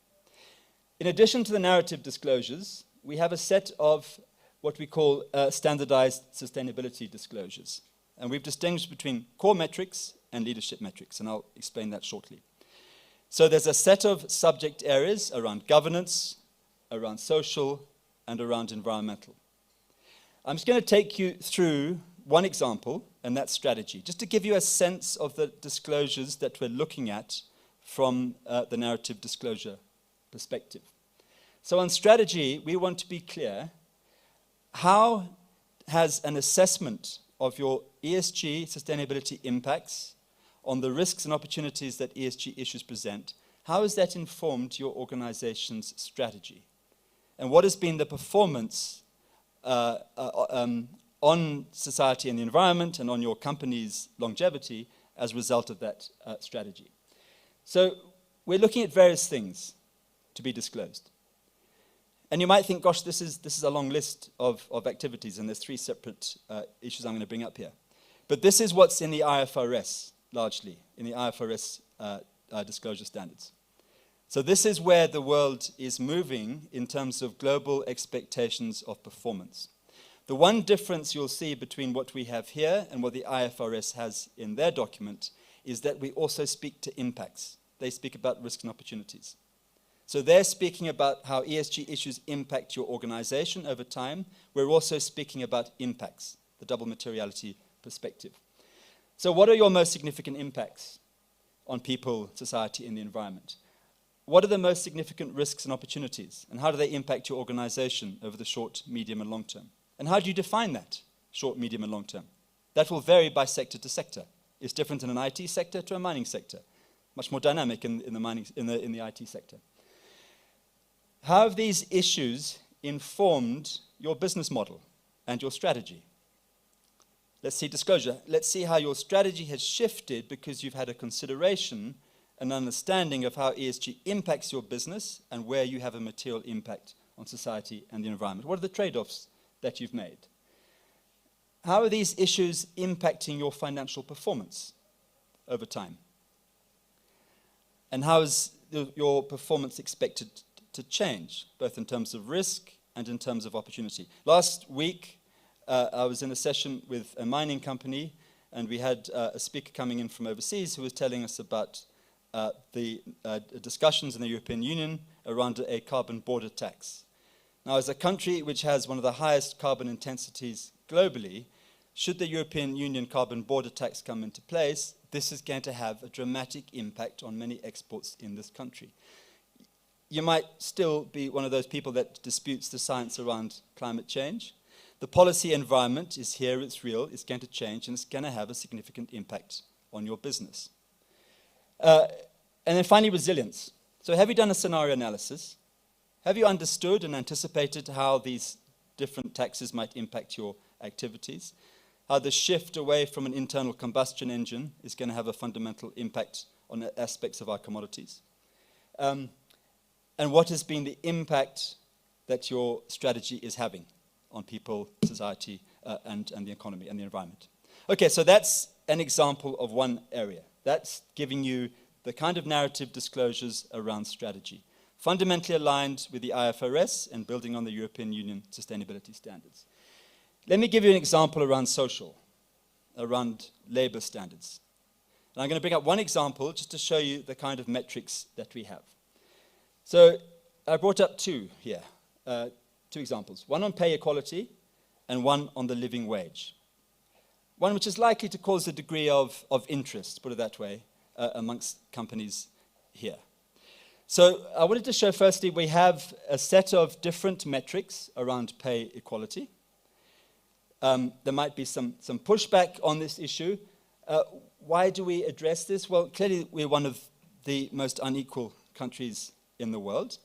In addition to the narrative disclosures, we have a set of what we call standardized sustainability disclosures. And we've distinguished between core metrics and leadership metrics, and I'll explain that shortly. So there's a set of subject areas around governance, around social, and around environmental. I'm just going to take you through one example, and that's strategy, just to give you a sense of the disclosures that we're looking at from the narrative disclosure perspective. So on strategy, we want to be clear, how has an assessment of your ESG sustainability impacts on the risks and opportunities that ESG issues present, how has that informed your organization's strategy? And what has been the performance on society and the environment and on your company's longevity as a result of that strategy? So we're looking at various things to be disclosed. And you might think, gosh, this is a long list of activities, and there's 3 separate issues I'm going to bring up here. But this is what's in the IFRS, largely, in the IFRS disclosure standards. So this is where the world is moving in terms of global expectations of performance. The one difference you'll see between what we have here and what the IFRS has in their document is that we also speak to impacts. They speak about risks and opportunities. So they're speaking about how ESG issues impact your organization over time. We're also speaking about impacts, the double materiality perspective. So what are your most significant impacts on people, society, and the environment? What are the most significant risks and opportunities? And how do they impact your organization over the short, medium, and long term? And how do you define that, short, medium, and long term? That will vary by sector to sector. It's different in an IT sector to a mining sector. Much more dynamic in the IT sector. How have these issues informed your business model and your strategy? Let's see disclosure. Let's see how your strategy has shifted because you've had a consideration, an understanding of how ESG impacts your business and where you have a material impact on society and the environment. What are the trade-offs that you've made? How are these issues impacting your financial performance over time? And how is your performance expected to change, both in terms of risk and in terms of opportunity? Last week, I was in a session with a mining company, and we had a speaker coming in from overseas who was telling us about the discussions in the European Union around a carbon border tax. Now, as a country which has one of the highest carbon intensities globally, should the European Union carbon border tax come into place, this is going to have a dramatic impact on many exports in this country. You might still be one of those people that disputes the science around climate change. The policy environment is here, it's real, it's going to change, and it's going to have a significant impact on your business. And then finally, resilience. So have you done a scenario analysis? Have you understood and anticipated how these different taxes might impact your activities? How the shift away from an internal combustion engine is going to have a fundamental impact on aspects of our commodities? And what has been the impact that your strategy is having on people, society, and the economy and the environment? Okay, so that's an example of one area. That's giving you the kind of narrative disclosures around strategy, fundamentally aligned with the IFRS and building on the European Union sustainability standards. Let me give you an example around social, around labor standards. And I'm going to bring up one example just to show you the kind of metrics that we have. So I brought up two here, two examples, one on pay equality and one on the living wage. One which is likely to cause a degree of interest, put it that way, amongst companies here. So I wanted to show firstly we have a set of different metrics around pay equality. There might be some pushback on this issue. Why do we address this? Well, clearly we're one of the most unequal countries in the world.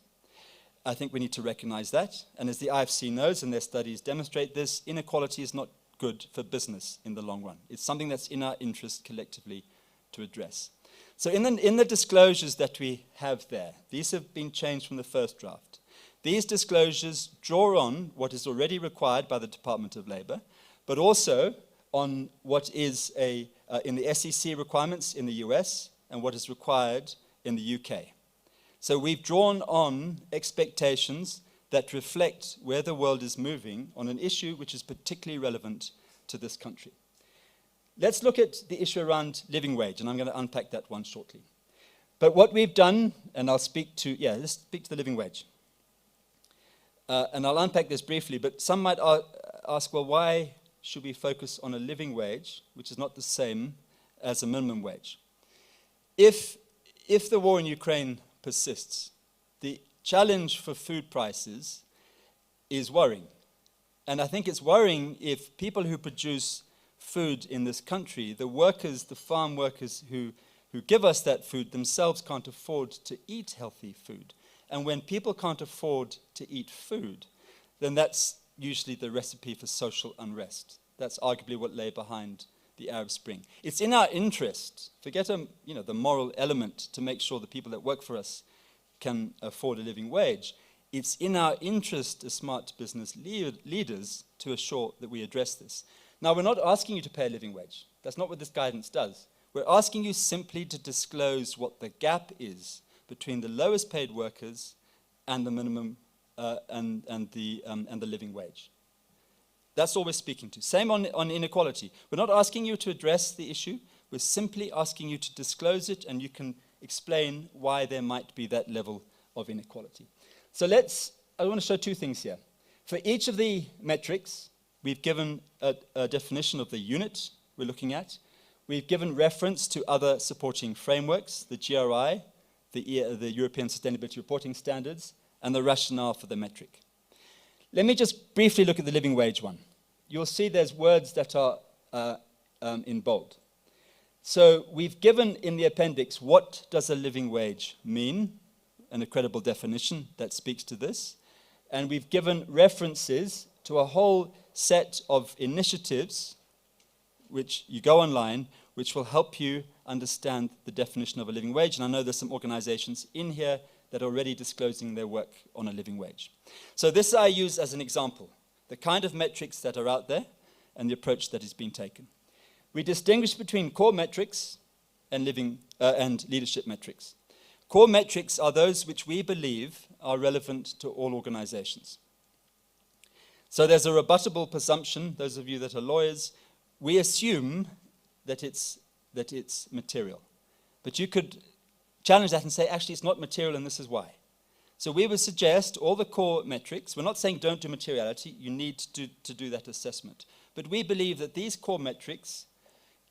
I think we need to recognize that. And as the IFC knows, and their studies demonstrate this, inequality is not good for business in the long run. It's something that's in our interest collectively to address. So in the disclosures that we have there, these have been changed from the first draft. These disclosures draw on what is already required by the Department of Labor, but also on what is in the SEC requirements in the US and what is required in the UK. So we've drawn on expectations that reflect where the world is moving on an issue which is particularly relevant to this country. Let's look at the issue around living wage, and I'm going to unpack that one shortly. But what we've done, and I'll speak to, let's speak to the living wage. And I'll unpack this briefly, but some might ask, well, why should we focus on a living wage, which is not the same as a minimum wage? If the war in Ukraine persists, the challenge for food prices is worrying. And I think it's worrying if people who produce food in this country, the workers, the farm workers who give us that food themselves can't afford to eat healthy food. And when people can't afford to eat food, then that's usually the recipe for social unrest. That's arguably what lay behind the Arab Spring. It's in our interest, forget the moral element, to make sure the people that work for us can afford a living wage. It's in our interest as smart business leaders to assure that we address this. Now, we're not asking you to pay a living wage. That's not what this guidance does. We're asking you simply to disclose what the gap is between the lowest paid workers and the minimum and the living wage. That's all we're speaking to. Same on inequality. We're not asking you to address the issue. We're simply asking you to disclose it, and you can explain why there might be that level of inequality. So I want to show two things here. For each of the metrics, we've given a definition of the unit we're looking at. We've given reference to other supporting frameworks, the GRI, the European Sustainability Reporting Standards, and the rationale for the metric. Let me just briefly look at the living wage one. You'll see there's words that are in bold. So we've given in the appendix what does a living wage mean, and a credible definition that speaks to this. And we've given references to a whole set of initiatives, which you go online, which will help you understand the definition of a living wage. And I know there's some organizations in here that are already disclosing their work on a living wage. So this I use as an example, the kind of metrics that are out there and the approach that is being taken. We distinguish between core metrics and leadership metrics. Core metrics are those which we believe are relevant to all organizations. So there's a rebuttable presumption, those of you that are lawyers, we assume that it's material. But you could challenge that and say, actually, it's not material, and this is why. So we would suggest all the core metrics. We're not saying don't do materiality. You need to do that assessment. But we believe that these core metrics,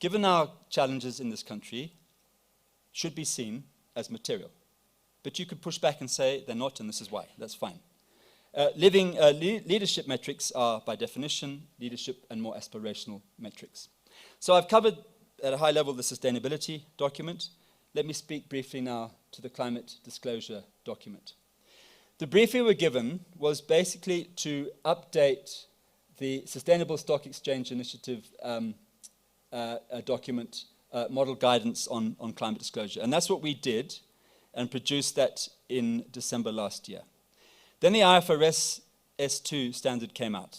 given our challenges in this country, should be seen as material. But you could push back and say they're not, and this is why. That's fine. Leadership metrics are, by definition, leadership and more aspirational metrics. So I've covered, at a high level, the sustainability document. Let me speak briefly now to the climate disclosure document. The brief we were given was basically to update the Sustainable Stock Exchange Initiative document, model guidance on climate disclosure. And that's what we did, and produced that in December last year. Then the IFRS S2 standard came out.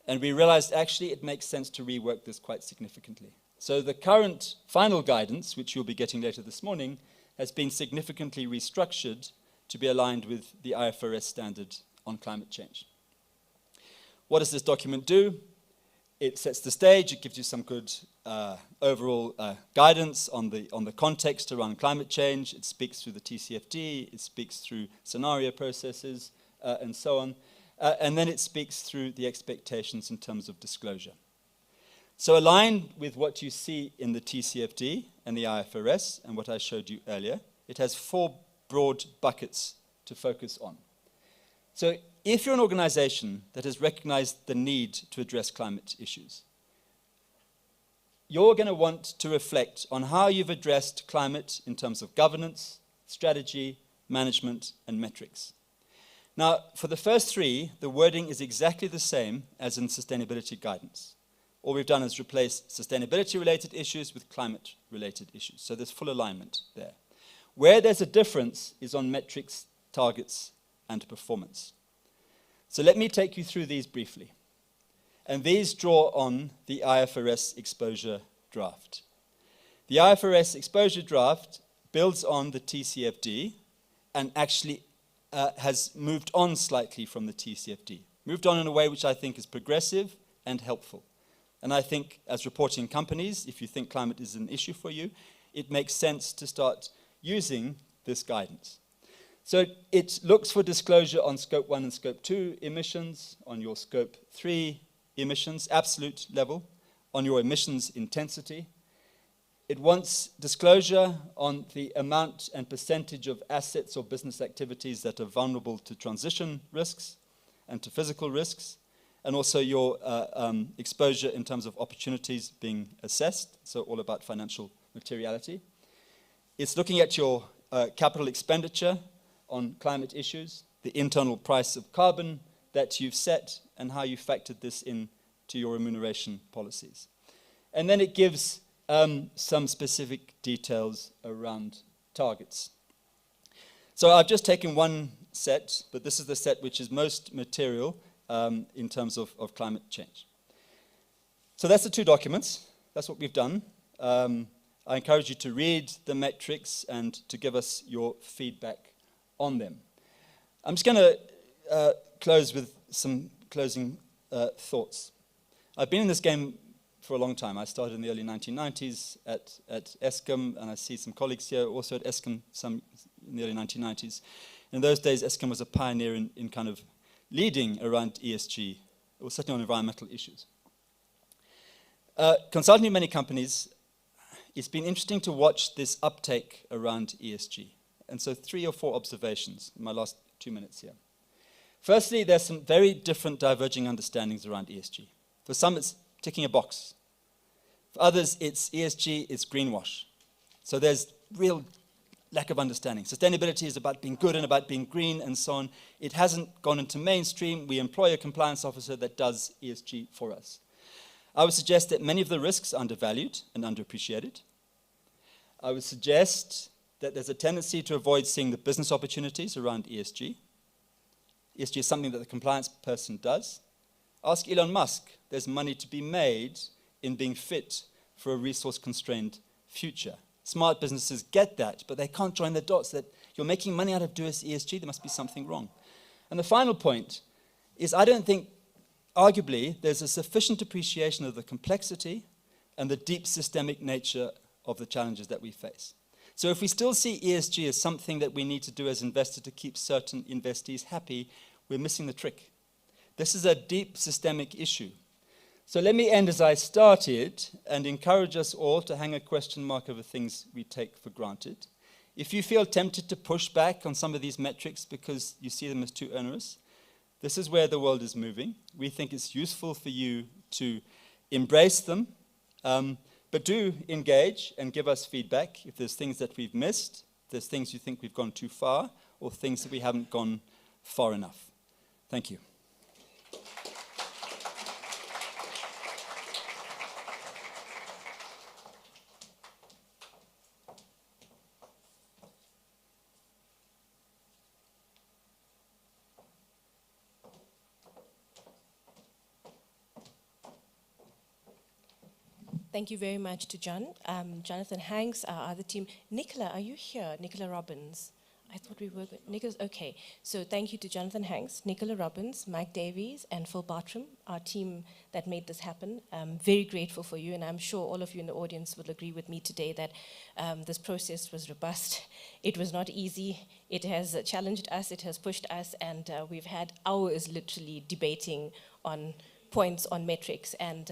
And we realized actually it makes sense to rework this quite significantly. So the current final guidance, which you'll be getting later this morning, has been significantly restructured to be aligned with the IFRS standard on climate change. What does this document do? It sets the stage. It gives you some good overall guidance on the context around climate change. It speaks through the TCFD. It speaks through scenario processes and so on. And then it speaks through the expectations in terms of disclosure. So aligned with what you see in the TCFD and the IFRS and what I showed you earlier, it has 4 broad buckets to focus on. So if you're an organization that has recognized the need to address climate issues, you're going to want to reflect on how you've addressed climate in terms of governance, strategy, management, and metrics. Now, for the first 3, the wording is exactly the same as in sustainability guidance. All we've done is replace sustainability-related issues with climate-related issues. So there's full alignment there. Where there's a difference is on metrics, targets, and performance. So let me take you through these briefly. And these draw on the IFRS exposure draft. The IFRS exposure draft builds on the TCFD and actually has moved on slightly from the TCFD. Moved on in a way which I think is progressive and helpful. And I think as reporting companies, if you think climate is an issue for you, it makes sense to start using this guidance. So it looks for disclosure on Scope 1 and Scope 2 emissions, on your Scope 3 emissions, absolute level, on your emissions intensity. It wants disclosure on the amount and percentage of assets or business activities that are vulnerable to transition risks and to physical risks, and also your exposure in terms of opportunities being assessed, so all about financial materiality. It's looking at your capital expenditure on climate issues, the internal price of carbon that you've set, and how you factored this in to your remuneration policies. And then it gives some specific details around targets. So I've just taken one set, but this is the set which is most material in terms of climate change. So that's the 2 documents. That's what we've done. I encourage you to read the metrics and to give us your feedback on them. I'm just going to close with some closing thoughts. I've been in this game for a long time. I started in the early 1990s at Eskom, and I see some colleagues here also at Eskom, some in the early 1990s. In those days, Eskom was a pioneer in kind of leading around ESG, or certainly on environmental issues. Consulting with many companies, it's been interesting to watch this uptake around ESG. And so 3 or 4 observations in my last 2 minutes here. Firstly, there's some very different diverging understandings around ESG. For some, it's ticking a box. For others, it's ESG, it's greenwash. So there's real lack of understanding. Sustainability is about being good and about being green and so on. It hasn't gone into mainstream. We employ a compliance officer that does ESG for us. I would suggest that many of the risks are undervalued and underappreciated. I would suggest that there's a tendency to avoid seeing the business opportunities around ESG. ESG is something that the compliance person does. Ask Elon Musk. There's money to be made in being fit for a resource-constrained future. Smart businesses get that, but they can't join the dots that you're making money out of doing ESG. There must be something wrong. And the final point is I don't think, arguably, there's a sufficient appreciation of the complexity and the deep systemic nature of the challenges that we face. So if we still see ESG as something that we need to do as investors to keep certain investees happy, we're missing the trick. This is a deep systemic issue. So let me end as I started and encourage us all to hang a question mark over things we take for granted. If you feel tempted to push back on some of these metrics because you see them as too onerous, this is where the world is moving. We think it's useful for you to embrace them, but do engage and give us feedback if there's things that we've missed, if there's things you think we've gone too far, or things that we haven't gone far enough. Thank you. Thank you very much to John. Jonathan Hanks, our other team. Nicola, are you here? Nicola Robbins. I thought we were good. Nicholas, okay. So thank you to Jonathan Hanks, Nicola Robbins, Mike Davies, and Phil Bartram, our team that made this happen. I'm very grateful for you, and I'm sure all of you in the audience will agree with me today that this process was robust. It was not easy. It has challenged us, it has pushed us, and we've had hours literally debating on points, on metrics, and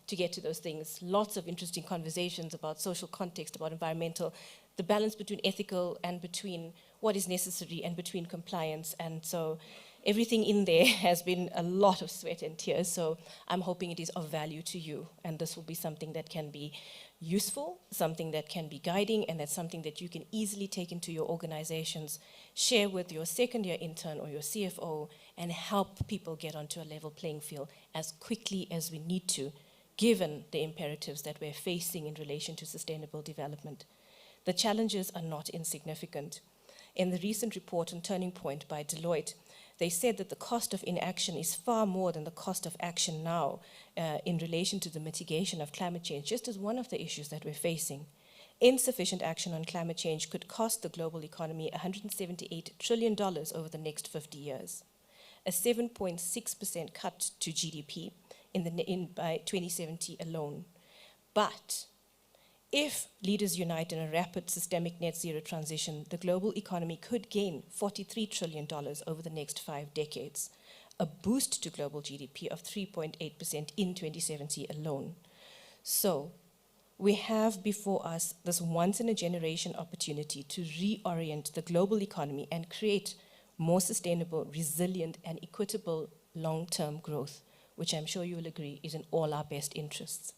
to get to those things. Lots of interesting conversations about social context, about environmental, the balance between ethical and between what is necessary and between compliance. And so everything in there has been a lot of sweat and tears. So I'm hoping it is of value to you. And this will be something that can be useful, something that can be guiding, and that's something that you can easily take into your organizations, share with your second-year intern or your CFO, and help people get onto a level playing field as quickly as we need to, given the imperatives that we're facing in relation to sustainable development. The challenges are not insignificant. In the recent report on Turning Point by Deloitte, they said that the cost of inaction is far more than the cost of action now in relation to the mitigation of climate change, just as one of the issues that we're facing. Insufficient action on climate change could cost the global economy $178 trillion over the next 50 years, a 7.6% cut to GDP by 2070 alone. But if leaders unite in a rapid systemic net zero transition, the global economy could gain $43 trillion over the next 5 decades, a boost to global GDP of 3.8% in 2070 alone. So we have before us this once-in-a-generation opportunity to reorient the global economy and create more sustainable, resilient, and equitable long-term growth, which I'm sure you will agree is in all our best interests.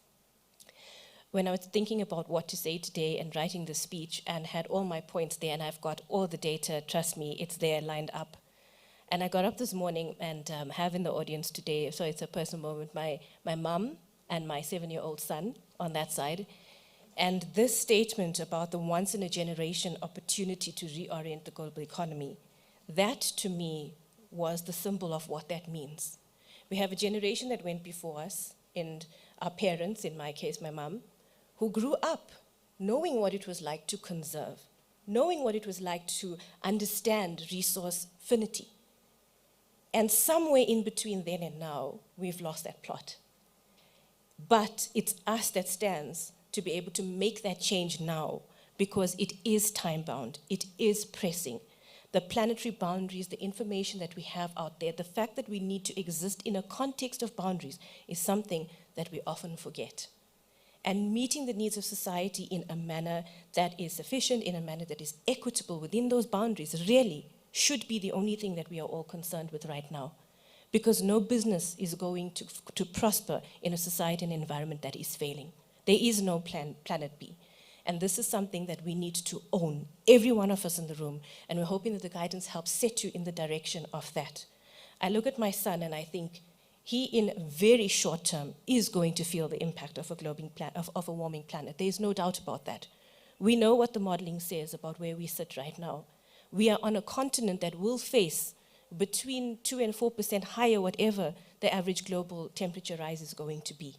When I was thinking about what to say today and writing the speech and had all my points there, and I've got all the data, trust me, it's there lined up. And I got up this morning and have in the audience today, so it's a personal moment, my mum and my 7-year-old son on that side. And this statement about the once-in-a-generation opportunity to reorient the global economy, that to me was the symbol of what that means. We have a generation that went before us, and our parents, in my case, my mum, who grew up knowing what it was like to conserve, knowing what it was like to understand resource finity. And somewhere in between then and now, we've lost that plot. But it's us that stands to be able to make that change now, because it is time-bound, it is pressing. The planetary boundaries, the information that we have out there, the fact that we need to exist in a context of boundaries is something that we often forget. And meeting the needs of society in a manner that is sufficient, in a manner that is equitable within those boundaries, really should be the only thing that we are all concerned with right now. Because no business is going to prosper in a society and environment that is failing. There is no planet B. And this is something that we need to own, every one of us in the room, and we're hoping that the guidance helps set you in the direction of that. I look at my son and I think he, in very short term, is going to feel the impact of a warming planet. There is no doubt about that. We know what the modeling says about where we sit right now. We are on a continent that will face between 2 and 4% higher, whatever the average global temperature rise is going to be.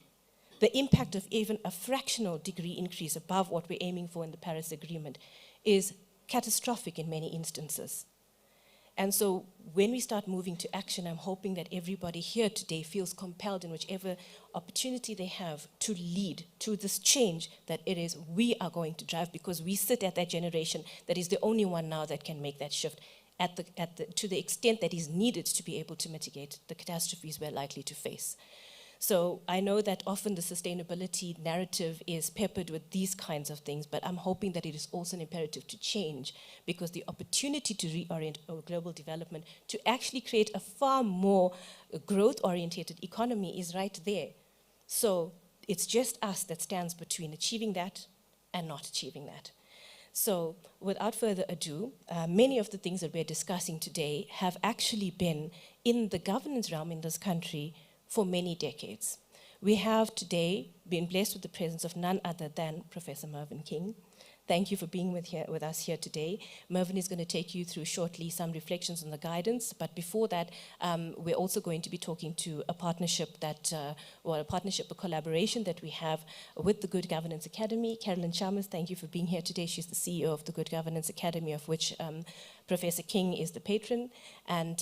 The impact of even a fractional degree increase above what we're aiming for in the Paris Agreement is catastrophic in many instances. And so when we start moving to action, I'm hoping that everybody here today feels compelled in whichever opportunity they have to lead to this change that it is we are going to drive, because we sit at that generation that is the only one now that can make that shift to the extent that is needed to be able to mitigate the catastrophes we're likely to face. So I know that often the sustainability narrative is peppered with these kinds of things, but I'm hoping that it is also an imperative to change, because the opportunity to reorient our global development, to actually create a far more growth-oriented economy is right there. So it's just us that stands between achieving that and not achieving that. So without further ado, many of the things that we're discussing today have actually been in the governance realm in this country for many decades. We have today been blessed with the presence of none other than Professor Mervyn King, thank you for being with us here today. Mervyn is going to take you through shortly some reflections on the guidance, but before that, we're also going to be talking to a partnership a collaboration that we have with the Good Governance Academy. Carolyn Chalmers, thank you for being here today. She's the CEO of the Good Governance Academy, of which Professor King is the patron. And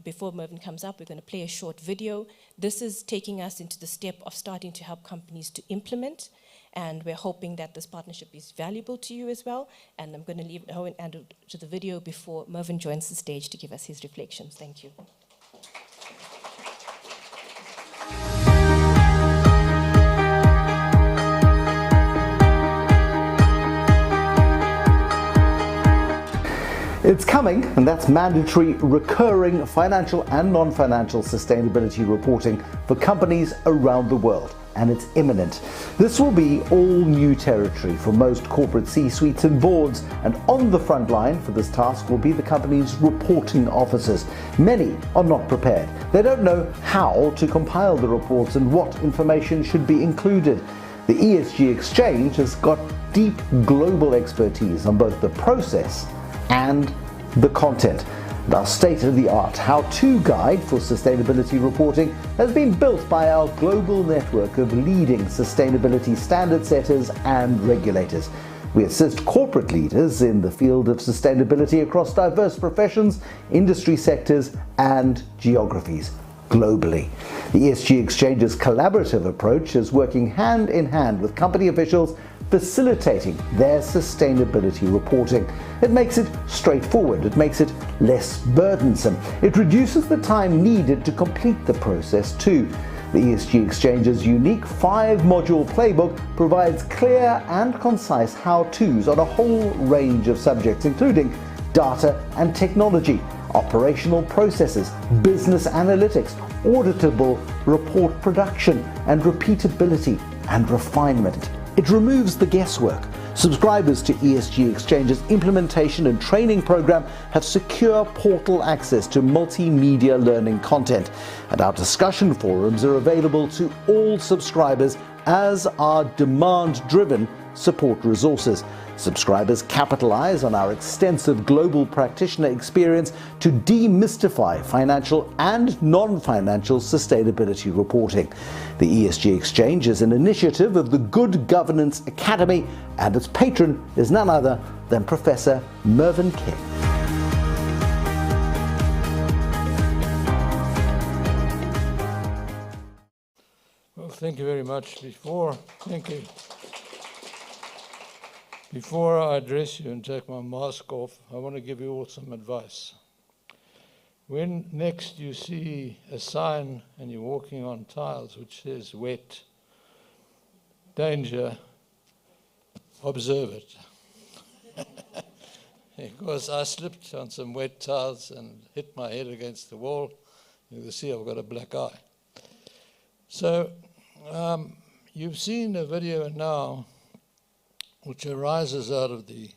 before Mervyn comes up, we're going to play a short video. This is taking us into the step of starting to help companies to implement. And we're hoping that this partnership is valuable to you as well. And I'm going to leave and to the video before Mervyn joins the stage to give us his reflections. Thank you. It's coming, and that's mandatory recurring financial and non-financial sustainability reporting for companies around the world, and it's imminent. This will be all new territory for most corporate C-suites and boards, and on the front line for this task will be the company's reporting officers. Many are not prepared. They don't know how to compile the reports and what information should be included. The ESG Exchange has got deep global expertise on both the process and the content. And our state-of-the-art how-to guide for sustainability reporting has been built by our global network of leading sustainability standard setters and regulators. We assist corporate leaders in the field of sustainability across diverse professions, industry sectors, and geographies globally. The ESG Exchange's collaborative approach is working hand in hand with company officials, facilitating their sustainability reporting. It makes it straightforward, it makes it less burdensome. It reduces the time needed to complete the process too. The ESG Exchange's unique 5-module playbook provides clear and concise how-tos on a whole range of subjects, including data and technology, operational processes, business analytics, auditable report production, and repeatability and refinement. It removes the guesswork. Subscribers to ESG Exchange's implementation and training program have secure portal access to multimedia learning content, and our discussion forums are available to all subscribers, as are demand-driven support resources. Subscribers capitalize on our extensive global practitioner experience to demystify financial and non-financial sustainability reporting. The ESG Exchange is an initiative of the Good Governance Academy, and its patron is none other than Professor Mervyn King. Well, thank you very much. Before I address you and take my mask off, I want to give you all some advice. When next you see a sign and you're walking on tiles which says wet, danger, observe it. Because I slipped on some wet tiles and hit my head against the wall. You can see I've got a black eye. So you've seen a video now which arises out of the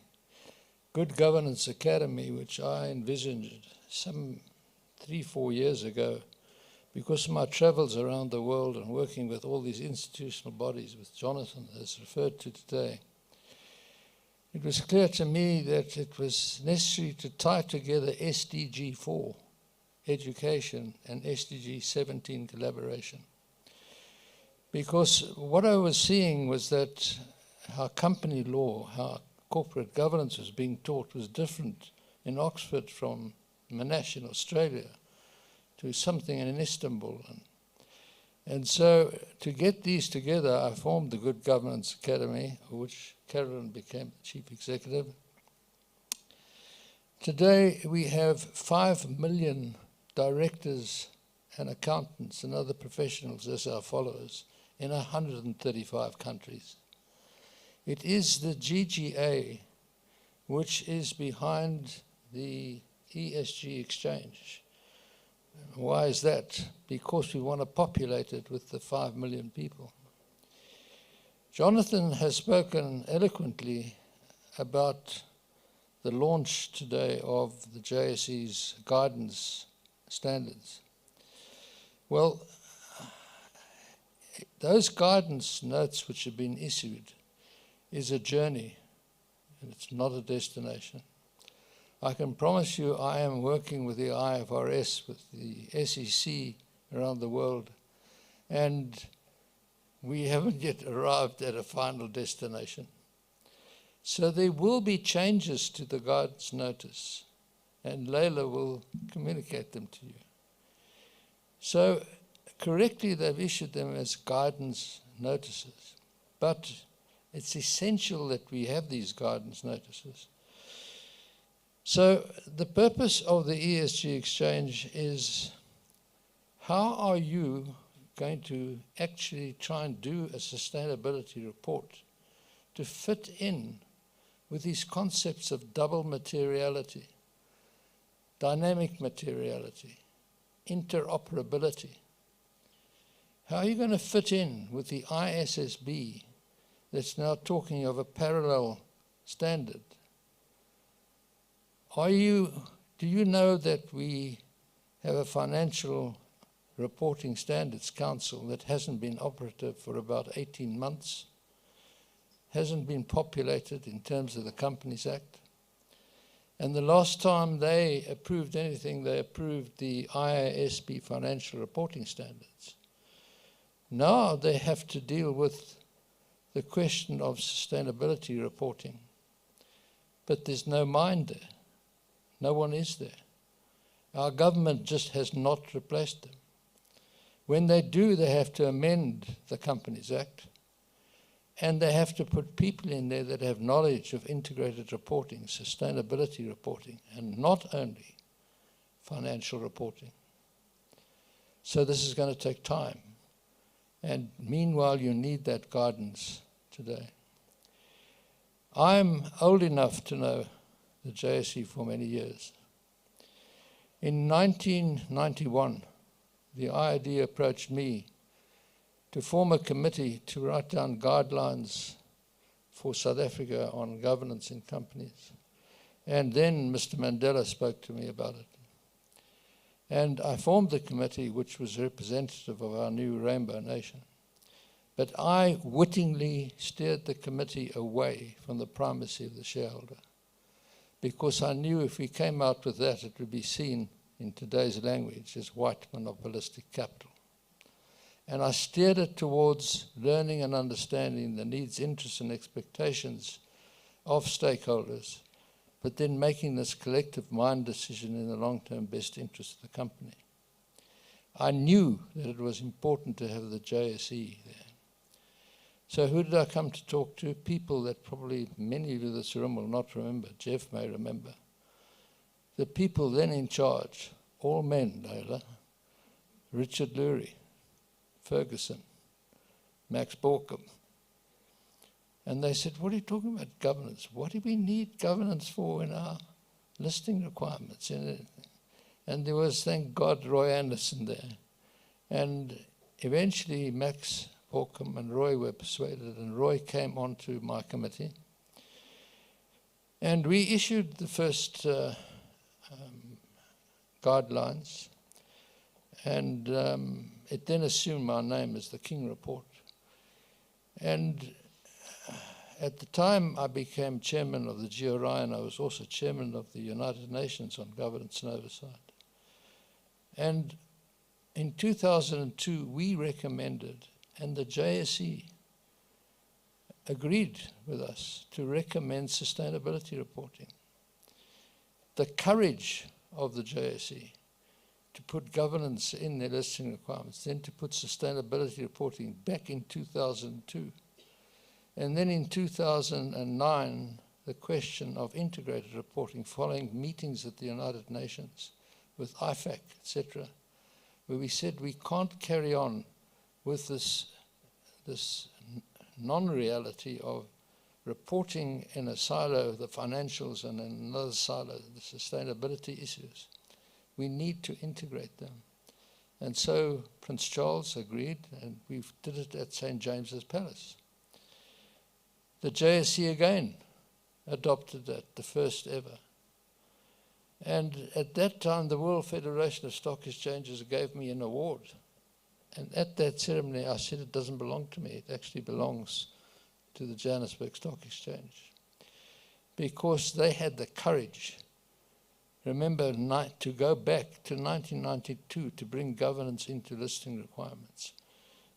Good Governance Academy, which I envisioned some 3-4 years ago because of my travels around the world and working with all these institutional bodies, which Jonathan has referred to today. It was clear to me that it was necessary to tie together SDG 4, education, and SDG 17, collaboration. Because what I was seeing was that how company law, how corporate governance was being taught was different in Oxford from Monash in Australia to something in Istanbul. And so to get these together, I formed the Good Governance Academy, of which Carolyn became the chief executive. Today we have 5 million directors and accountants and other professionals as our followers in 135 countries. It is the GGA which is behind the ESG Exchange. Why is that? Because we want to populate it with the 5 million people. Jonathan has spoken eloquently about the launch today of the JSE's guidance standards. Well, those guidance notes which have been issued is a journey. and it's not a destination. I can promise you I am working with the IFRS, with the SEC around the world, and we haven't yet arrived at a final destination. So there will be changes to the guidance notice, and Leila will communicate them to you. So correctly, they've issued them as guidance notices, but it's essential that we have these guidance notices. So the purpose of the ESG exchange is, how are you going to actually try and do a sustainability report to fit in with these concepts of double materiality, dynamic materiality, interoperability? How are you going to fit in with the ISSB that's now talking of a parallel standard? Do you know that we have a financial reporting standards council that hasn't been operative for about 18 months, hasn't been populated in terms of the Companies Act? And the last time they approved anything, they approved the IASB financial reporting standards. Now they have to deal with the question of sustainability reporting. But there's no mind there. No one is there. Our government just has not replaced them. When they do, they have to amend the Companies Act, and they have to put people in there that have knowledge of integrated reporting, sustainability reporting, and not only financial reporting. So this is going to take time. And meanwhile, you need that guidance today. I'm old enough to know the JSE for many years. In 1991, the IID approached me to form a committee to write down guidelines for South Africa on governance in companies. And then Mr. Mandela spoke to me about it. And I formed the committee, which was representative of our new Rainbow Nation. But I wittingly steered the committee away from the primacy of the shareholder, because I knew if we came out with that, it would be seen in today's language as white monopolistic capital. And I steered it towards learning and understanding the needs, interests, and expectations of stakeholders, but then making this collective mind decision in the long-term best interest of the company. I knew that it was important to have the JSE there. So who did I come to talk to? People that probably many of you in this room will not remember. Jeff may remember. The people then in charge, all men, Leila, Richard Lurie, Ferguson, Max Borkum. And they said, what are you talking about governance? What do we need governance for in our listing requirements? And there was, thank God, Roy Anderson there. And eventually Max Borkum and Roy were persuaded, and Roy came onto my committee. And we issued the first guidelines, and it then assumed my name as the King Report. And at the time I became chairman of the GRI, and I was also chairman of the United Nations on Governance and Oversight. And in 2002, we recommended, and the JSE agreed with us to recommend sustainability reporting. The courage of the JSE to put governance in their listing requirements, then to put sustainability reporting back in 2002. And then in 2009, the question of integrated reporting following meetings at the United Nations with IFAC, etc., where we said we can't carry on with this non-reality of reporting in a silo the financials and in another silo the sustainability issues. We need to integrate them. And so Prince Charles agreed, and we did it at St. James's Palace. The JSE again adopted that, the first ever. And at that time, the World Federation of Stock Exchanges gave me an award. And at that ceremony, I said, it doesn't belong to me. It actually belongs to the Johannesburg Stock Exchange. because they had the courage. Remember, to go back to 1992 to bring governance into listing requirements.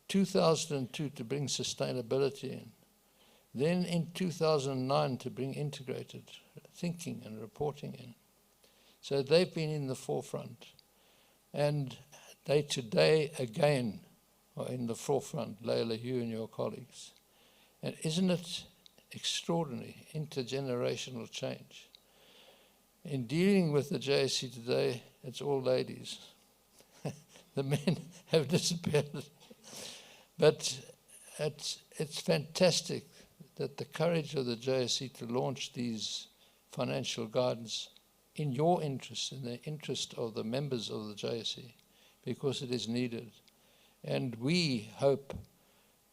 2002 to bring sustainability in. Then in 2009 to bring integrated thinking and reporting in. So they've been in the forefront. And they today again are in the forefront, Leila, you and your colleagues. And isn't it extraordinary, intergenerational change? In dealing with the JSE today, it's all ladies. The men have disappeared. But it's fantastic that the courage of the JSE to launch these financial guidance in your interest, in the interest of the members of the JSE, because it is needed. And we hope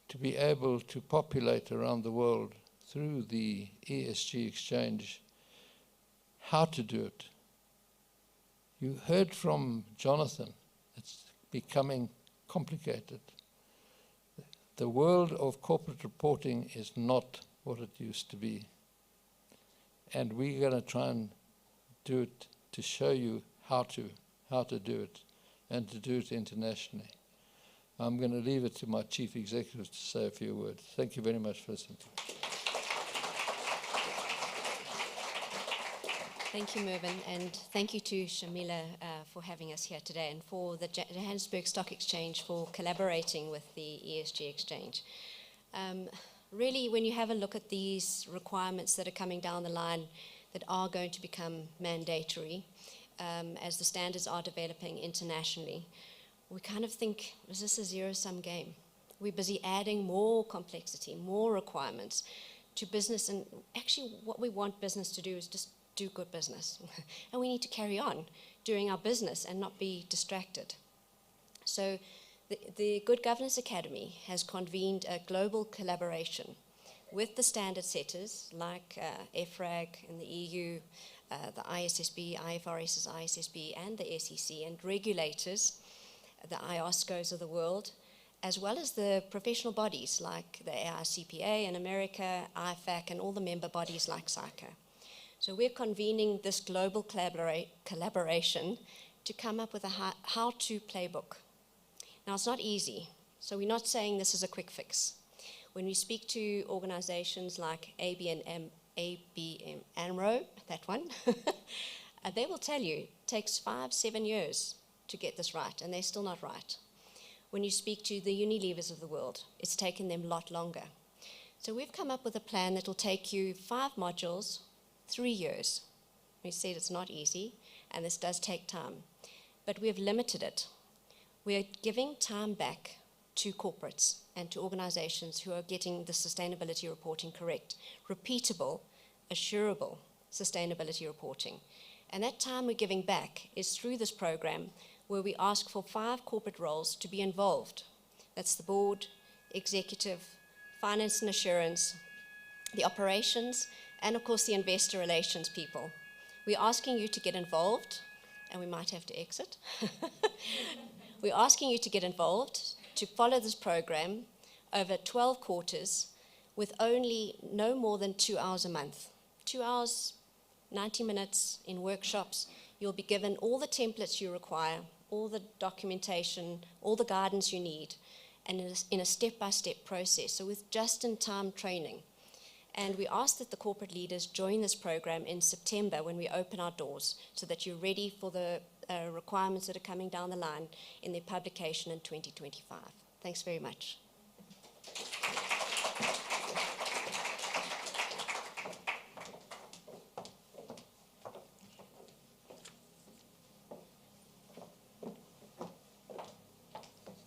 to be able to populate around the world through the ESG exchange how to do it. You heard from Jonathan, it's becoming complicated. The world of corporate reporting is not what it used to be. And we're going to try and do it to show you how to do it and to do it internationally. I'm going to leave it to my chief executive to say a few words. Thank you very much for listening. Thank you, Mervyn, and thank you to Shamila for having us here today, and for the Johannesburg Stock Exchange for collaborating with the ESG Exchange. Really, when you have a look at these requirements that are coming down the line that are going to become mandatory as the standards are developing internationally, we kind of think, is this a zero-sum game? We're busy adding more complexity, more requirements to business, and actually what we want business to do is just do good business. And we need to carry on doing our business and not be distracted. So the Good Governance Academy has convened a global collaboration with the standard setters like EFRAG in the EU, the ISSB, IFRS's ISSB, and the SEC, and regulators, the IOSCOs of the world, as well as the professional bodies like the AICPA in America, IFAC, and all the member bodies like SAICA. So we're convening this global collaboration to come up with a how-to playbook. Now, it's not easy, so we're not saying this is a quick fix. When we speak to organizations like ABN AMRO, that one, they will tell you it takes 5-7 years to get this right, and they're still not right. When you speak to the Unilevers of the world, it's taken them a lot longer. So we've come up with a plan that will take you 5 modules, 3 years. We said it's not easy, and this does take time, but we have limited it. We are giving time back to corporates and to organizations who are getting the sustainability reporting correct, repeatable, assurable sustainability reporting. And that time we're giving back is through this program where we ask for 5 corporate roles to be involved. That's the board, executive, finance and assurance, the operations, and of course the investor relations people. We're asking you to get involved, and we might have to exit. We're asking you to get involved, to follow this program over 12 quarters with only no more than 2 hours a month. 2 hours, 90 minutes in workshops. You'll be given all the templates you require, all the documentation, all the guidance you need, and in a step-by-step process, so with just-in-time training. And we ask that the corporate leaders join this program in September when we open our doors, so that you're ready for the requirements that are coming down the line in their publication in 2025. Thanks very much.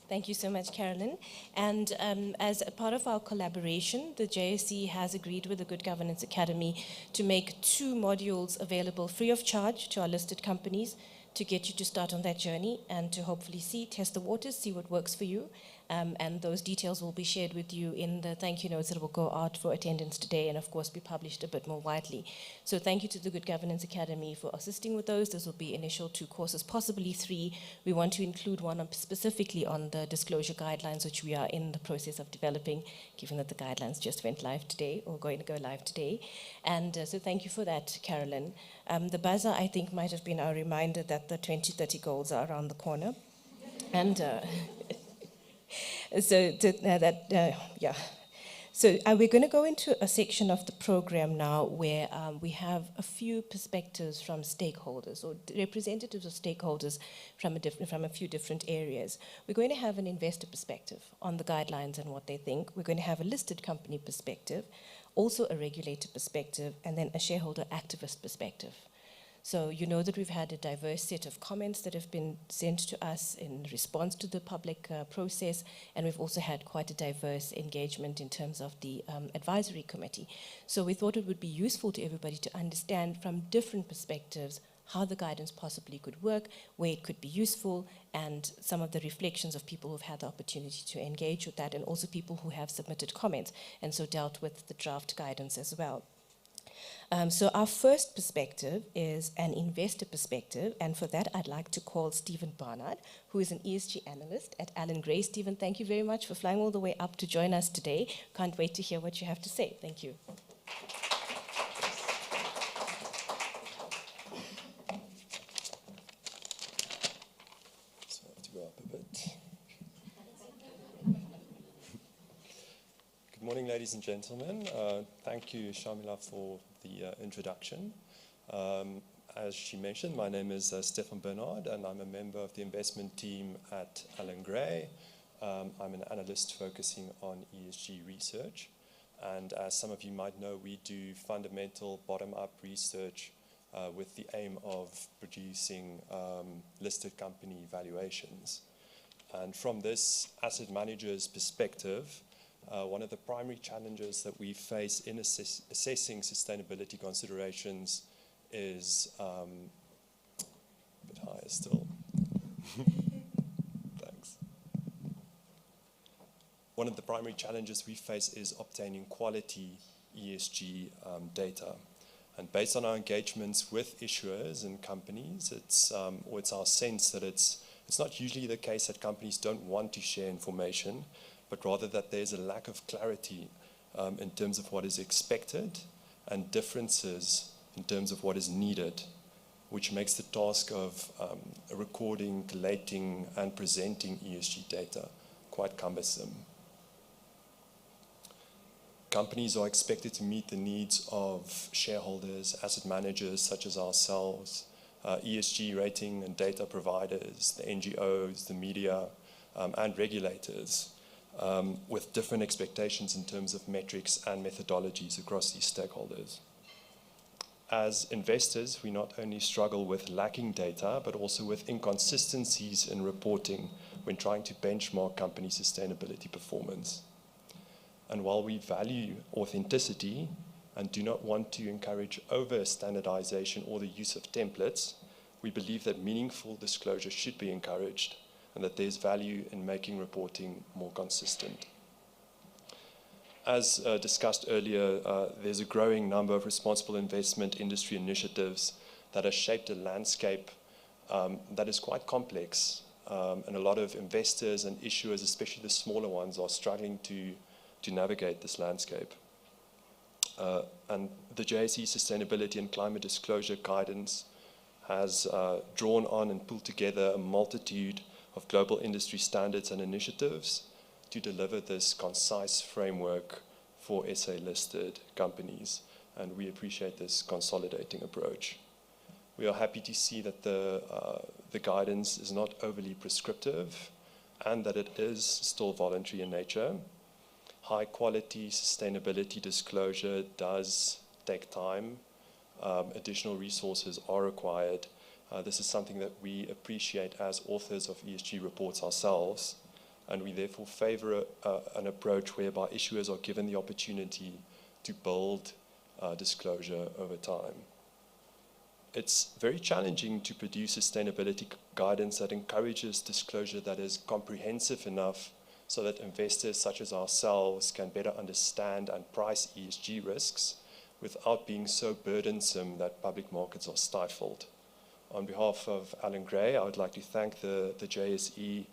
Thank you so much, Carolyn. And as a part of our collaboration, the JSE has agreed with the Good Governance Academy to make 2 modules available free of charge to our listed companies to get you to start on that journey and to hopefully test the waters, see what works for you. and those details will be shared with you in the thank you notes that will go out for attendance today and of course be published a bit more widely. So thank you to the Good Governance Academy for assisting with those. This will be initial 2 courses, possibly 3. We want to include one specifically on the disclosure guidelines, which we are in the process of developing, given that the guidelines just went live today, or going to go live today. And so thank you for that, Carolyn. The buzzer, I think, might have been our reminder that the 2030 goals are around the corner. And so we're going to go into a section of the program now where we have a few perspectives from stakeholders or representatives of stakeholders from a few different areas. We're going to have an investor perspective on the guidelines and what they think. We're going to have a listed company perspective, also a regulator perspective, and then a shareholder activist perspective. So you know that we've had a diverse set of comments that have been sent to us in response to the public process, and we've also had quite a diverse engagement in terms of the advisory committee. So we thought it would be useful to everybody to understand from different perspectives how the guidance possibly could work, where it could be useful, and some of the reflections of people who've had the opportunity to engage with that, and also people who have submitted comments, and so dealt with the draft guidance as well. So our first perspective is an investor perspective, and for that I'd like to call Stephen Barnard, who is an ESG analyst at Allan Gray. Stephen, thank you very much for flying all the way up to join us today. Can't wait to hear what you have to say. Thank you. So I have to go up a bit. Good morning, ladies and gentlemen. Thank you, Shamila, for the introduction. As she mentioned, my name is Stefan Bernard, and I'm a member of the investment team at Allan Gray. I'm an analyst focusing on ESG research. And as some of you might know, we do fundamental bottom-up research with the aim of producing listed company valuations. And from this asset manager's perspective, one of the primary challenges that we face in assessing sustainability considerations is a bit higher still. Thanks. One of the primary challenges we face is obtaining quality ESG data. And based on our engagements with issuers and companies, it's our sense that it's not usually the case that companies don't want to share information, but rather that there's a lack of clarity in terms of what is expected and differences in terms of what is needed, which makes the task of recording, collating, and presenting ESG data quite cumbersome. Companies are expected to meet the needs of shareholders, asset managers such as ourselves, ESG rating and data providers, the NGOs, the media, and regulators, with different expectations in terms of metrics and methodologies across these stakeholders. As investors, we not only struggle with lacking data, but also with inconsistencies in reporting when trying to benchmark company sustainability performance. And while we value authenticity and do not want to encourage over-standardization or the use of templates, we believe that meaningful disclosure should be encouraged and that there's value in making reporting more consistent. As discussed earlier, there's a growing number of responsible investment industry initiatives that have shaped a landscape that is quite complex, and a lot of investors and issuers, especially the smaller ones, are struggling to navigate this landscape. And the JSE Sustainability and Climate Disclosure Guidance has drawn on and pulled together a multitude of global industry standards and initiatives to deliver this concise framework for SA-listed companies. And we appreciate this consolidating approach. We are happy to see that the guidance is not overly prescriptive and that it is still voluntary in nature. High quality sustainability disclosure does take time. Additional resources are required. This is something that we appreciate as authors of ESG reports ourselves, and we therefore favor an approach whereby issuers are given the opportunity to build disclosure over time. It's very challenging to produce sustainability guidance that encourages disclosure that is comprehensive enough so that investors such as ourselves can better understand and price ESG risks without being so burdensome that public markets are stifled. On behalf of Alan Gray, I would like to thank the JSE,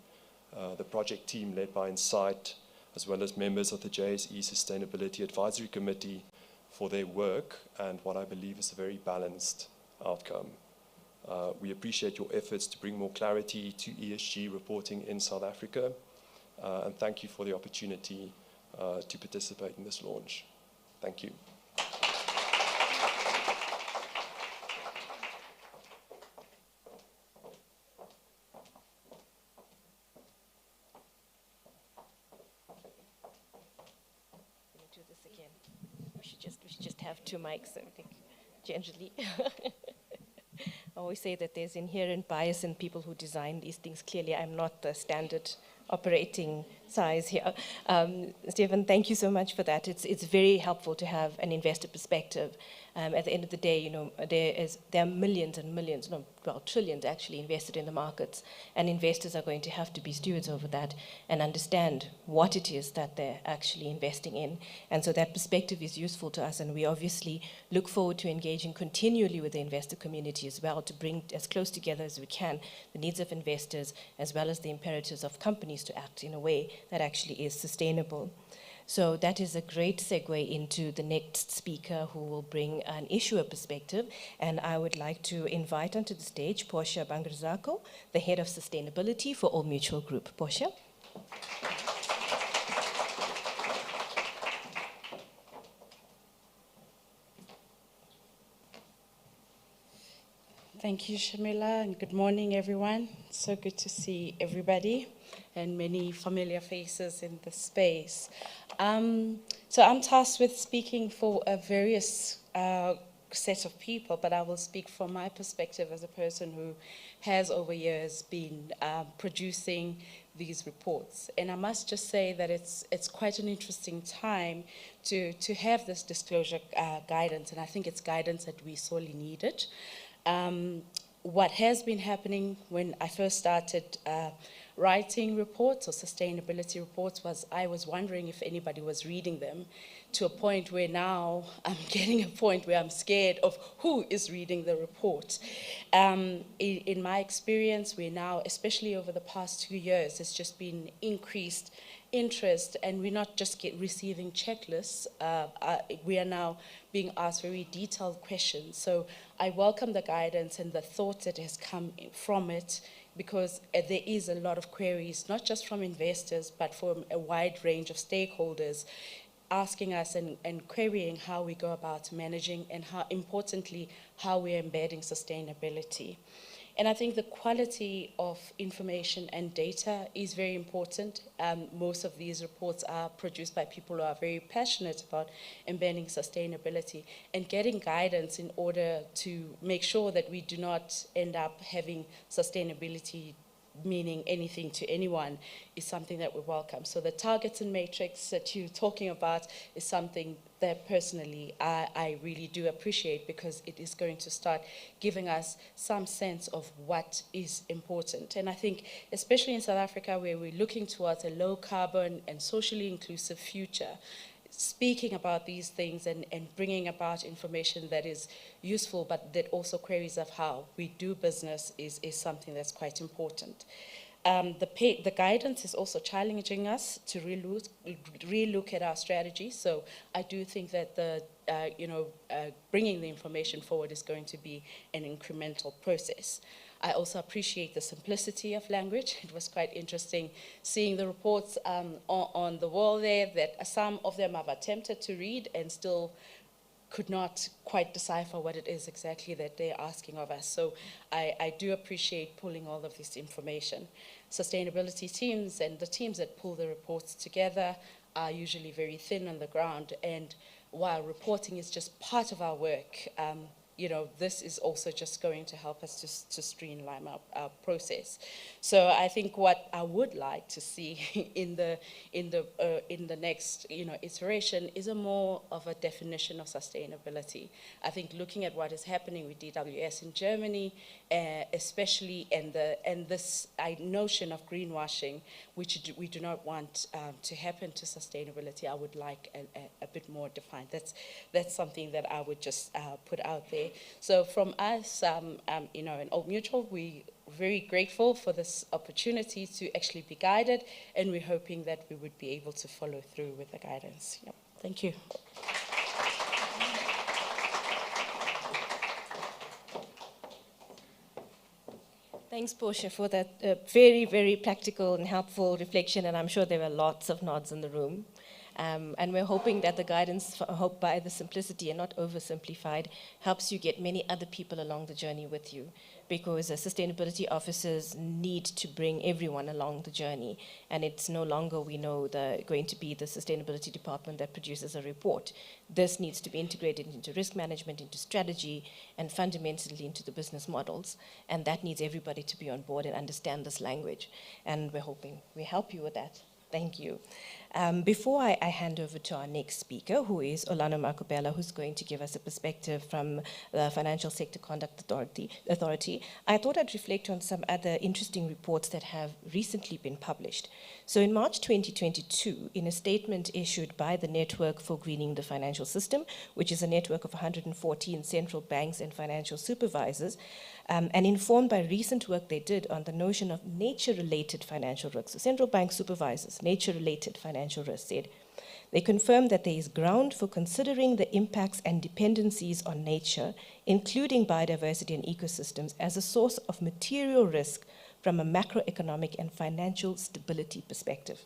the project team led by Insight, as well as members of the JSE Sustainability Advisory Committee for their work and what I believe is a very balanced outcome. We appreciate your efforts to bring more clarity to ESG reporting in South Africa, and thank you for the opportunity to participate in this launch. Thank you. Do this again. We should just have two mics, I think, generally. I always say that there's inherent bias in people who design these things. Clearly, I'm not the standard operating size here. Stephen, thank you so much for that. It's very helpful to have an investor perspective. At the end of the day, there are millions and millions, trillions actually invested in the markets, and investors are going to have to be stewards over that and understand what it is that they're actually investing in. And so that perspective is useful to us, and we obviously look forward to engaging continually with the investor community as well to bring as close together as we can the needs of investors as well as the imperatives of companies to act in a way that actually is sustainable. So that is a great segue into the next speaker who will bring an issuer perspective. And I would like to invite onto the stage Portia Bangrazako, the Head of Sustainability for Old Mutual Group. Portia. Thank you, Shamila, and good morning, everyone. So good to see everybody and many familiar faces in the space. So I'm tasked with speaking for a various set of people, but I will speak from my perspective as a person who has over years been producing these reports. And I must just say that it's quite an interesting time to have this disclosure guidance, and I think it's guidance that we sorely needed. What has been happening when I first started writing reports or sustainability reports was I was wondering if anybody was reading them, to a point where now I'm getting a point where I'm scared of who is reading the report. In my experience, we're now, especially over the past 2 years, there's just been increased interest, and we're not just receiving checklists, we are now being asked very detailed questions. So I welcome the guidance and the thought that has come from it, because there is a lot of queries, not just from investors, but from a wide range of stakeholders, asking us and querying how we go about managing and how, importantly, how we're embedding sustainability. And I think the quality of information and data is very important. Most of these reports are produced by people who are very passionate about embedding sustainability and getting guidance in order to make sure that we do not end up having sustainability meaning anything to anyone is something that we welcome. So the targets and matrix that you're talking about is something that personally I really do appreciate, because it is going to start giving us some sense of what is important. And I think especially in South Africa, where we're looking towards a low carbon and socially inclusive future, speaking about these things and bringing about information that is useful, but that also queries of how we do business is something that's quite important. The guidance is also challenging us to relook at our strategy. So I do think that bringing the information forward is going to be an incremental process. I also appreciate the simplicity of language. It was quite interesting seeing the reports on the wall there, that some of them I've attempted to read and still could not quite decipher what it is exactly that they're asking of us. So I do appreciate pulling all of this information. Sustainability teams and the teams that pull the reports together are usually very thin on the ground, and while reporting is just part of our work, this is also just going to help us to streamline our process. So I think what I would like to see in the next iteration is a more of a definition of sustainability. I think looking at what is happening with DWS in Germany, especially and this notion of greenwashing, which we do not want to happen to sustainability, I would like a bit more defined. That's something that I would just put out there. So from us, in Old Mutual, we very grateful for this opportunity to actually be guided, and we're hoping that we would be able to follow through with the guidance. Yep. Thank you. Thanks, Portia, for that very, very practical and helpful reflection, and I'm sure there were lots of nods in the room. And we're hoping that the guidance, by the simplicity and not oversimplified, helps you get many other people along the journey with you, because sustainability officers need to bring everyone along the journey, and it's no longer, we know, going to be the sustainability department that produces a report. This needs to be integrated into risk management, into strategy, and fundamentally into the business models, and that needs everybody to be on board and understand this language, and we're hoping we help you with that. Thank you. Before I hand over to our next speaker, who is Olano Makubela, who's going to give us a perspective from the Financial Sector Conduct Authority, I thought I'd reflect on some other interesting reports that have recently been published. So in March 2022, in a statement issued by the Network for Greening the Financial System, which is a network of 114 central banks and financial supervisors, and informed by recent work they did on the notion of nature-related financial risks. So central bank supervisors, nature-related financial risks, said, they confirmed that there is ground for considering the impacts and dependencies on nature, including biodiversity and ecosystems, as a source of material risk from a macroeconomic and financial stability perspective.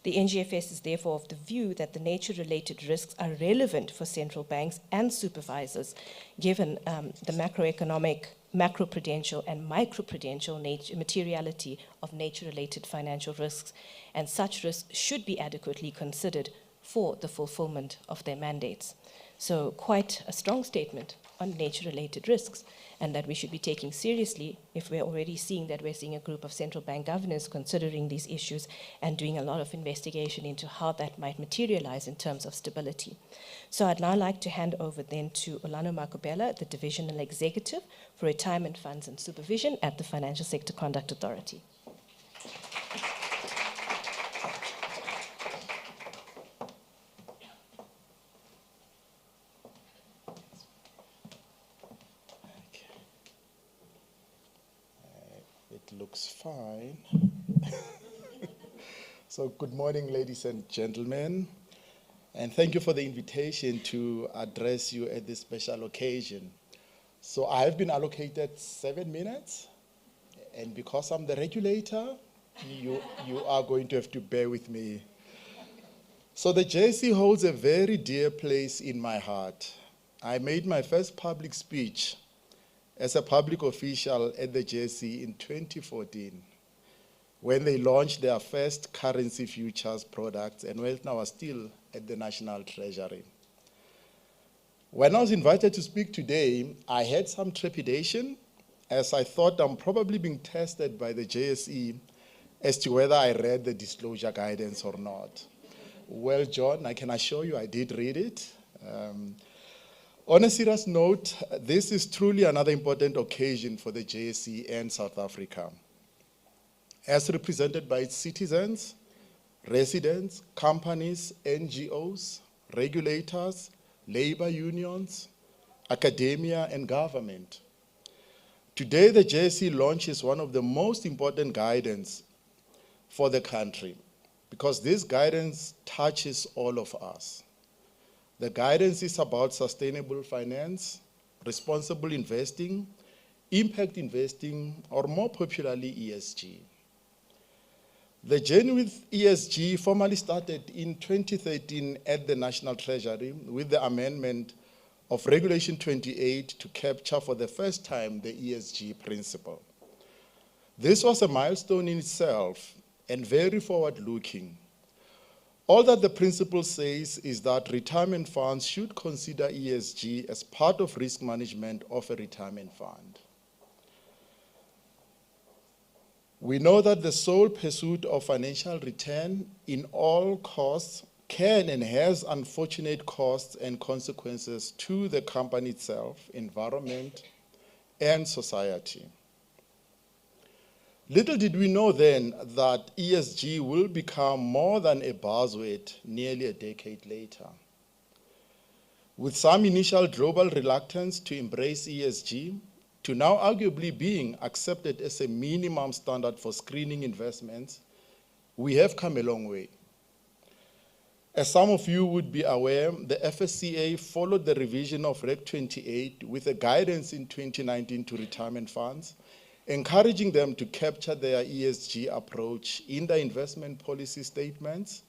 The NGFS is therefore of the view that the nature-related risks are relevant for central banks and supervisors, given the macroeconomic, macroprudential, and microprudential materiality of nature-related financial risks, and such risks should be adequately considered for the fulfillment of their mandates. So quite a strong statement on nature-related risks, and that we should be taking seriously if we're already seeing that we're seeing a group of central bank governors considering these issues and doing a lot of investigation into how that might materialize in terms of stability. So I'd now like to hand over then to Olano Makubela, the Divisional Executive for Retirement Funds and Supervision at the Financial Sector Conduct Authority. Looks fine. So good morning, ladies and gentlemen, and thank you for the invitation to address you at this special occasion. So I have been allocated 7 minutes, and because I'm the regulator, you are going to have to bear with me. So the JSE holds a very dear place in my heart. I made my first public speech as a public official at the JSE in 2014, when they launched their first currency futures products and when I was still at the National Treasury. When I was invited to speak today, I had some trepidation, as I thought I'm probably being tested by the JSE as to whether I read the disclosure guidance or not. Well, John, I can assure you I did read it. On a serious note, this is truly another important occasion for the JSE and South Africa. As represented by its citizens, residents, companies, NGOs, regulators, labor unions, academia, and government. Today, the JSE launches one of the most important guidance for the country, because this guidance touches all of us. The guidance is about sustainable finance, responsible investing, impact investing, or more popularly, ESG. The journey with ESG formally started in 2013 at the National Treasury with the amendment of Regulation 28 to capture for the first time the ESG principle. This was a milestone in itself and very forward-looking. All that the principle says is that retirement funds should consider ESG as part of risk management of a retirement fund. We know that the sole pursuit of financial return in all costs can and has unfortunate costs and consequences to the company itself, environment, and society. Little did we know then that ESG will become more than a buzzword nearly a decade later. With some initial global reluctance to embrace ESG, to now arguably being accepted as a minimum standard for screening investments, we have come a long way. As some of you would be aware, the FSCA followed the revision of Reg 28 with a guidance in 2019 to retirement funds, encouraging them to capture their ESG approach in their investment policy statements,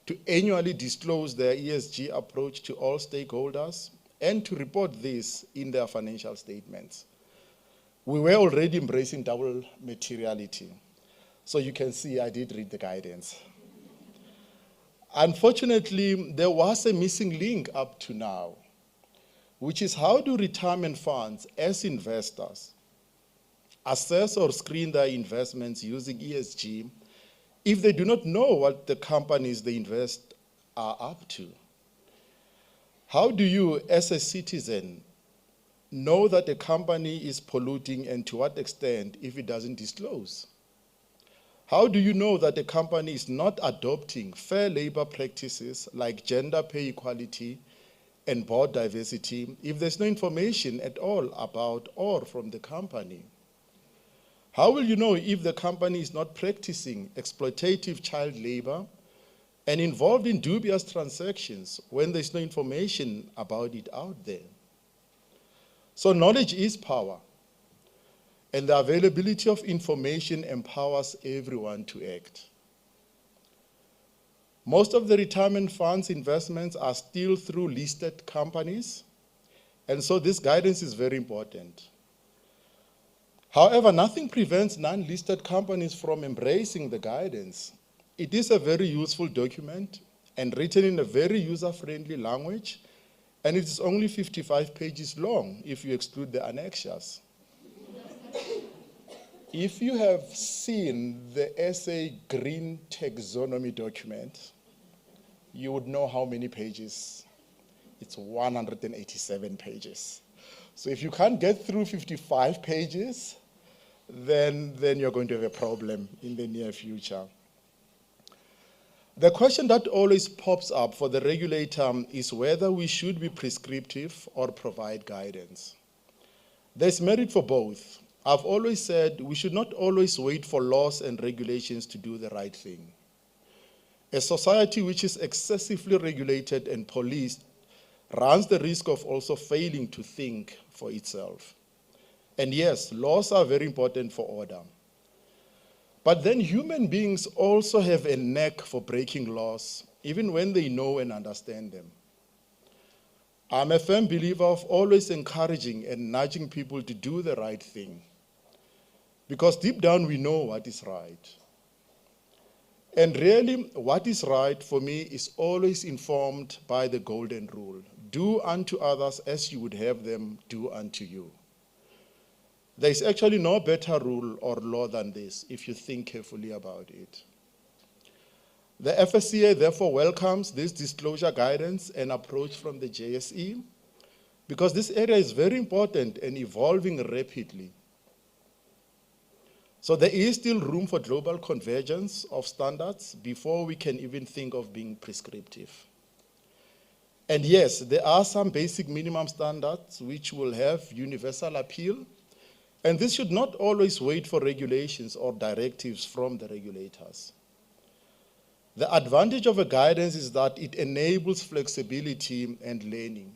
to annually disclose their ESG approach to all stakeholders, and to report this in their financial statements. We were already embracing double materiality. So you can see I did read the guidance. Unfortunately, there was a missing link up to now, which is how do retirement funds as investors assess or screen their investments using ESG if they do not know what the companies they invest are up to? How do you, as a citizen, know that a company is polluting and to what extent if it doesn't disclose? How do you know that a company is not adopting fair labor practices like gender pay equality and board diversity if there's no information at all about or from the company? How will you know if the company is not practicing exploitative child labor and involved in dubious transactions when there's no information about it out there? So knowledge is power, and the availability of information empowers everyone to act. Most of the retirement funds investments are still through listed companies, and so this guidance is very important. However, nothing prevents non-listed companies from embracing the guidance. It is a very useful document and written in a very user-friendly language, and it is only 55 pages long if you exclude the annexures. If you have seen the SA Green Taxonomy document, you would know how many pages. It's 187 pages. So if you can't get through 55 pages, then you're going to have a problem in the near future. The question that always pops up for the regulator is whether we should be prescriptive or provide guidance. There's merit for both. I've always said we should not always wait for laws and regulations to do the right thing. A society which is excessively regulated and policed runs the risk of also failing to think for itself. And yes, laws are very important for order. But then human beings also have a knack for breaking laws, even when they know and understand them. I'm a firm believer of always encouraging and nudging people to do the right thing, because deep down we know what is right. And really, what is right for me is always informed by the golden rule. Do unto others as you would have them do unto you. There is actually no better rule or law than this, if you think carefully about it. The FSCA therefore welcomes this disclosure guidance and approach from the JSE, because this area is very important and evolving rapidly. So there is still room for global convergence of standards before we can even think of being prescriptive. And yes, there are some basic minimum standards which will have universal appeal, and this should not always wait for regulations or directives from the regulators. The advantage of a guidance is that it enables flexibility and learning.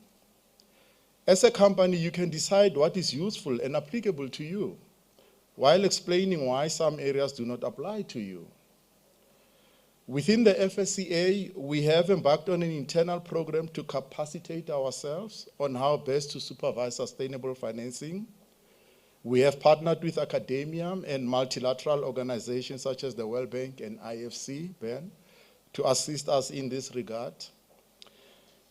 As a company, you can decide what is useful and applicable to you, while explaining why some areas do not apply to you. Within the FSCA, we have embarked on an internal program to capacitate ourselves on how best to supervise sustainable financing. We have partnered with academia and multilateral organizations such as the World Bank and IFC, Ben, to assist us in this regard.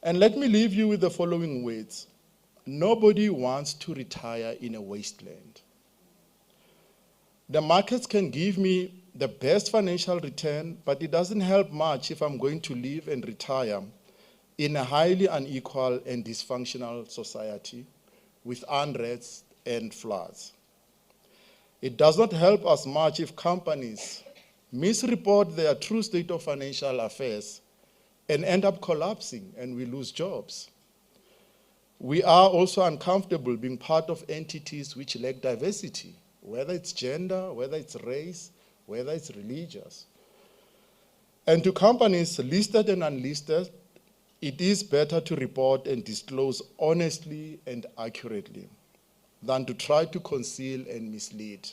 And let me leave you with the following words. Nobody wants to retire in a wasteland. The markets can give me the best financial return, but it doesn't help much if I'm going to live and retire in a highly unequal and dysfunctional society with unrest and floods. It does not help us much if companies misreport their true state of financial affairs and end up collapsing and we lose jobs. We are also uncomfortable being part of entities which lack diversity, whether it's gender, whether it's race, whether it's religious. And to companies listed and unlisted, it is better to report and disclose honestly and accurately than to try to conceal and mislead,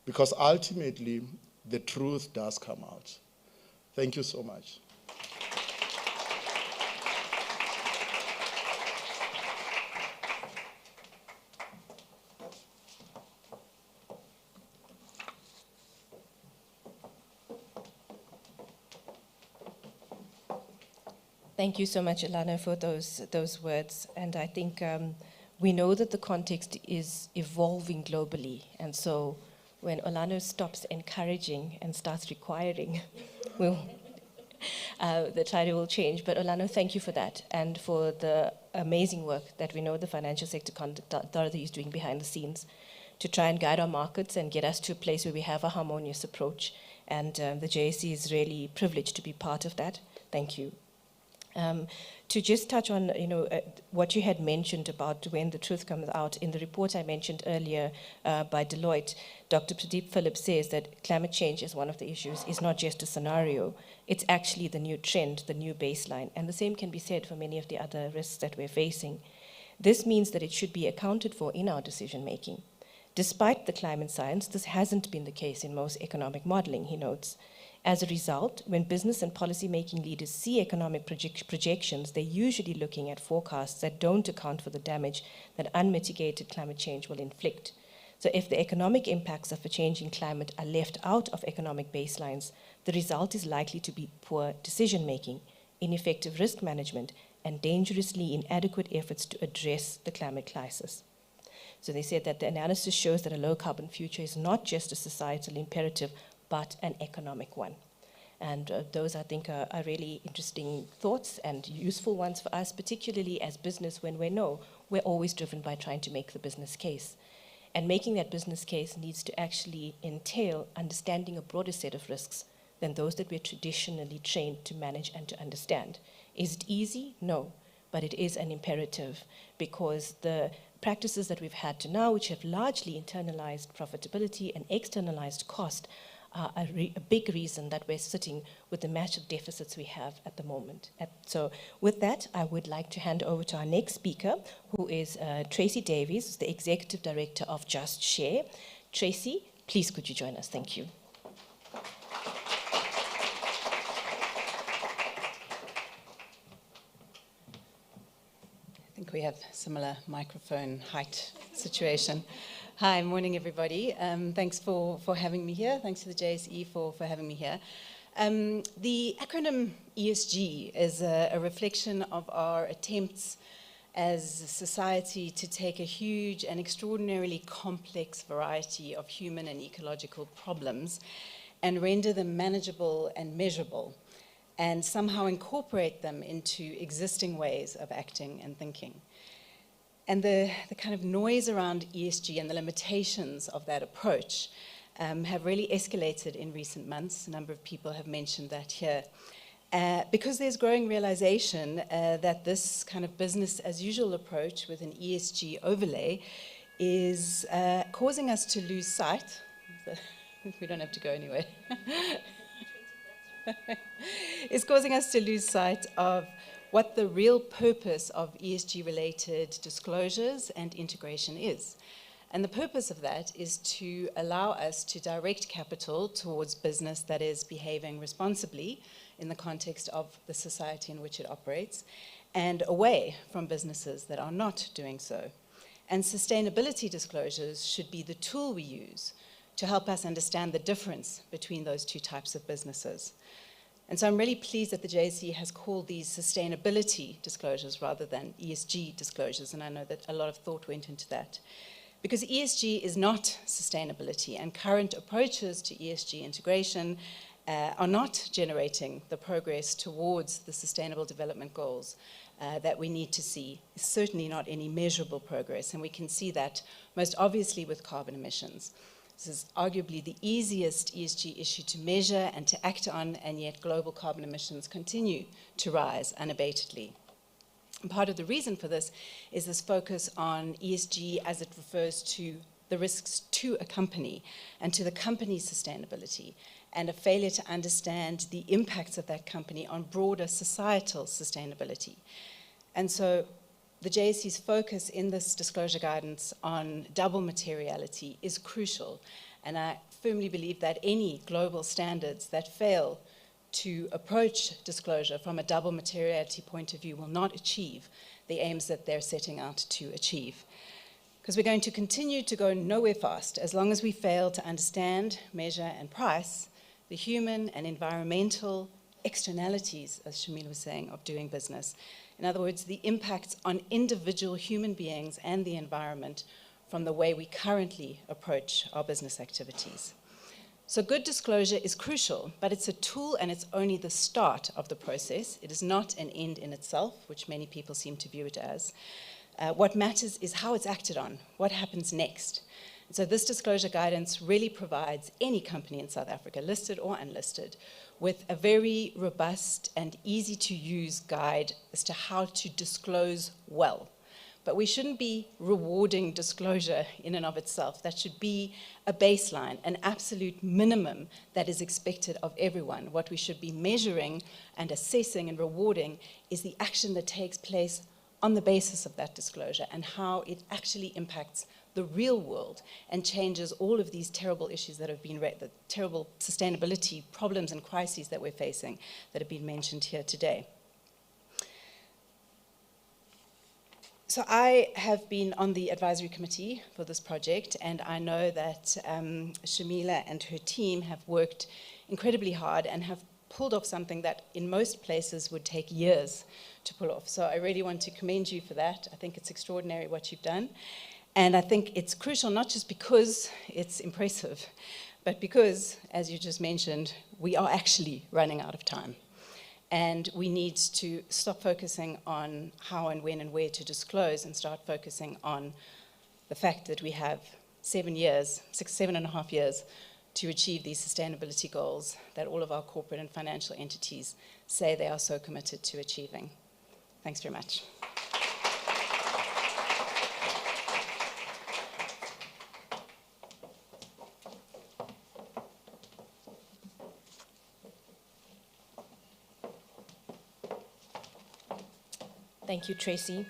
because ultimately the truth does come out. Thank you so much. Thank you so much, Alana, for those words. And I think we know that the context is evolving globally. And so when Alana stops encouraging and starts requiring, the title will change. But Alana, thank you for that and for the amazing work that we know the Financial Sector Conduct Authority is doing behind the scenes to try and guide our markets and get us to a place where we have a harmonious approach. And the JSE is really privileged to be part of that. Thank you. To just touch on, what you had mentioned about when the truth comes out, in the report I mentioned earlier by Deloitte, Dr. Pradeep Phillips says that climate change is one of the issues, is not just a scenario, it's actually the new trend, the new baseline, and the same can be said for many of the other risks that we're facing. This means that it should be accounted for in our decision making. Despite the climate science, this hasn't been the case in most economic modeling, he notes. As a result, when business and policy-making leaders see economic projections, they're usually looking at forecasts that don't account for the damage that unmitigated climate change will inflict. So if the economic impacts of a changing climate are left out of economic baselines, the result is likely to be poor decision-making, ineffective risk management, and dangerously inadequate efforts to address the climate crisis. So they said that the analysis shows that a low-carbon future is not just a societal imperative, but an economic one. And those, I think, are really interesting thoughts and useful ones for us, particularly as business, when we know we're always driven by trying to make the business case. And making that business case needs to actually entail understanding a broader set of risks than those that we're traditionally trained to manage and to understand. Is it easy? No, but it is an imperative, because the practices that we've had to now, which have largely internalized profitability and externalized cost, are a big reason that we're sitting with the massive deficits we have at the moment. So with that, I would like to hand over to our next speaker, who is Tracy Davies, the Executive Director of Just Share. Tracy, please could you join us? Thank you. I think we have similar microphone height situation. Hi, morning everybody. Thanks for having me here. Thanks to the JSE for having me here. The acronym ESG is a reflection of our attempts as a society to take a huge and extraordinarily complex variety of human and ecological problems and render them manageable and measurable, and somehow incorporate them into existing ways of acting and thinking. And the kind of noise around ESG and the limitations of that approach have really escalated in recent months. A number of people have mentioned that here. Because there's growing realization that this kind of business as usual approach with an ESG overlay is causing us to lose sight. We don't have to go anywhere. It's causing us to lose sight of what the real purpose of ESG-related disclosures and integration is. And the purpose of that is to allow us to direct capital towards business that is behaving responsibly in the context of the society in which it operates, and away from businesses that are not doing so. And sustainability disclosures should be the tool we use to help us understand the difference between those two types of businesses. And so I'm really pleased that the JSE has called these sustainability disclosures rather than ESG disclosures, and I know that a lot of thought went into that. Because ESG is not sustainability, and current approaches to ESG integration are not generating the progress towards the Sustainable Development Goals that we need to see. It's certainly not any measurable progress, and we can see that most obviously with carbon emissions. This is arguably the easiest ESG issue to measure and to act on, and yet global carbon emissions continue to rise unabatedly. And part of the reason for this is this focus on ESG as it refers to the risks to a company and to the company's sustainability, and a failure to understand the impacts of that company on broader societal sustainability. And so the JSE's focus in this disclosure guidance on double materiality is crucial, and I firmly believe that any global standards that fail to approach disclosure from a double materiality point of view will not achieve the aims that they're setting out to achieve. Because we're going to continue to go nowhere fast as long as we fail to understand, measure, and price the human and environmental externalities, as Shamil was saying, of doing business. In other words, the impacts on individual human beings and the environment from the way we currently approach our business activities. So good disclosure is crucial, but it's a tool and it's only the start of the process. It is not an end in itself, which many people seem to view it as. What matters is how it's acted on, what happens next. And so this disclosure guidance really provides any company in South Africa, listed or unlisted, with a very robust and easy to use guide as to how to disclose well. But we shouldn't be rewarding disclosure in and of itself. That should be a baseline, an absolute minimum that is expected of everyone. What we should be measuring and assessing and rewarding is the action that takes place on the basis of that disclosure and how it actually impacts the real world and changes all of these terrible issues that have been the terrible sustainability problems and crises that we're facing that have been mentioned here today. So I have been on the advisory committee for this project, and I know that Shamila and her team have worked incredibly hard and have pulled off something that in most places would take years to pull off. So I really want to commend you for that. I think it's extraordinary what you've done. And I think it's crucial not just because it's impressive, but because, as you just mentioned, we are actually running out of time. And we need to stop focusing on how and when and where to disclose and start focusing on the fact that we have 7.5 years to achieve these sustainability goals that all of our corporate and financial entities say they are so committed to achieving. Thanks very much. Thank you, Tracy.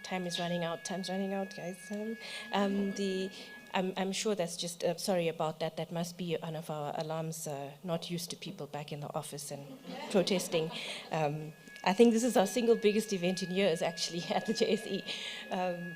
Time's running out, guys. I'm sure that's just, sorry about that. That must be one of our alarms, not used to people back in the office and protesting. I think this is our single biggest event in years, actually, at the JSE.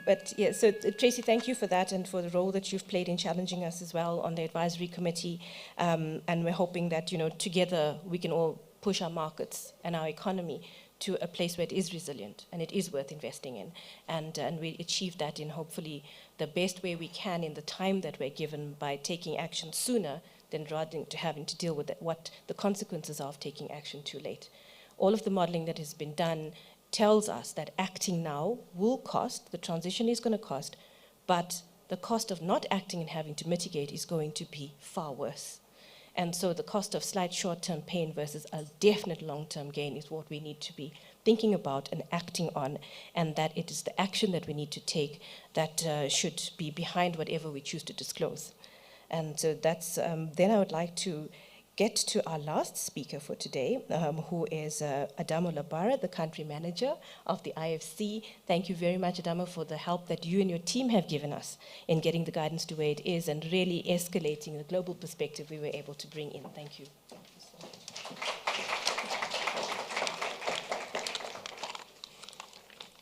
But yeah, so Tracy, thank you for that and for the role that you've played in challenging us as well on the advisory committee. And we're hoping that, together we can all push our markets and our economy to a place where it is resilient and it is worth investing in. And we achieve that in hopefully the best way we can in the time that we're given by taking action sooner than rather than having to deal with what the consequences are of taking action too late. All of the modeling that has been done tells us that acting now will cost, the transition is going to cost, but the cost of not acting and having to mitigate is going to be far worse. And so the cost of slight short-term pain versus a definite long-term gain is what we need to be thinking about and acting on, and that it is the action that we need to take that should be behind whatever we choose to disclose. And so that's, then I would like to get to our last speaker for today, who is Adamo Labara, the country manager of the IFC. Thank you very much, Adamo, for the help that you and your team have given us in getting the guidance to where it is and really escalating the global perspective we were able to bring in. Thank you.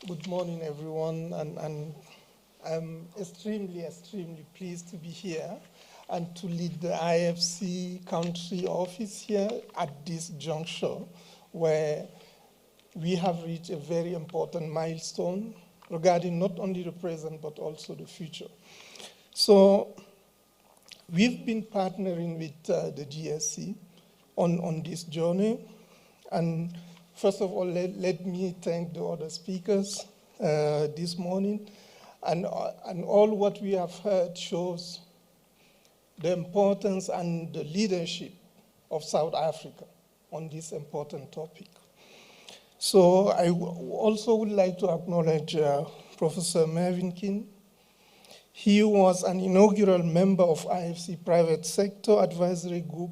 Good morning, everyone, and I'm extremely pleased to be here. and to lead the IFC country office here at this juncture where we have reached a very important milestone regarding not only the present but also the future. So we've been partnering with the GSC on this journey. And first of all, let me thank the other speakers this morning. And all what we have heard shows the importance and the leadership of South Africa on this important topic. So I also would like to acknowledge Professor Mervyn King. He was an inaugural member of IFC Private Sector Advisory Group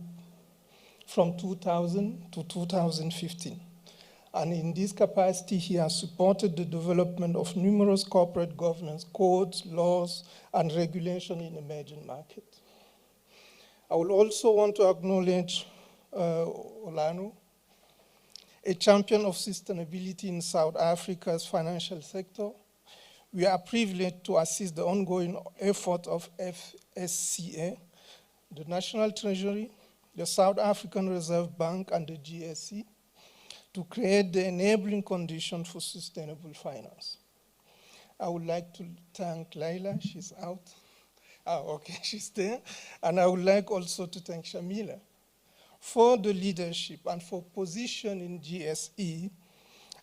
from 2000 to 2015. And in this capacity, he has supported the development of numerous corporate governance codes, laws, and regulation in emerging markets. I would also want to acknowledge Olano, a champion of sustainability in South Africa's financial sector. We are privileged to assist the ongoing effort of FSCA, the National Treasury, the South African Reserve Bank, and the GSC to create the enabling condition for sustainable finance. I would like to thank Laila, she's out. Okay, she's there. And I would like also to thank Shamila for the leadership and for positioning GSE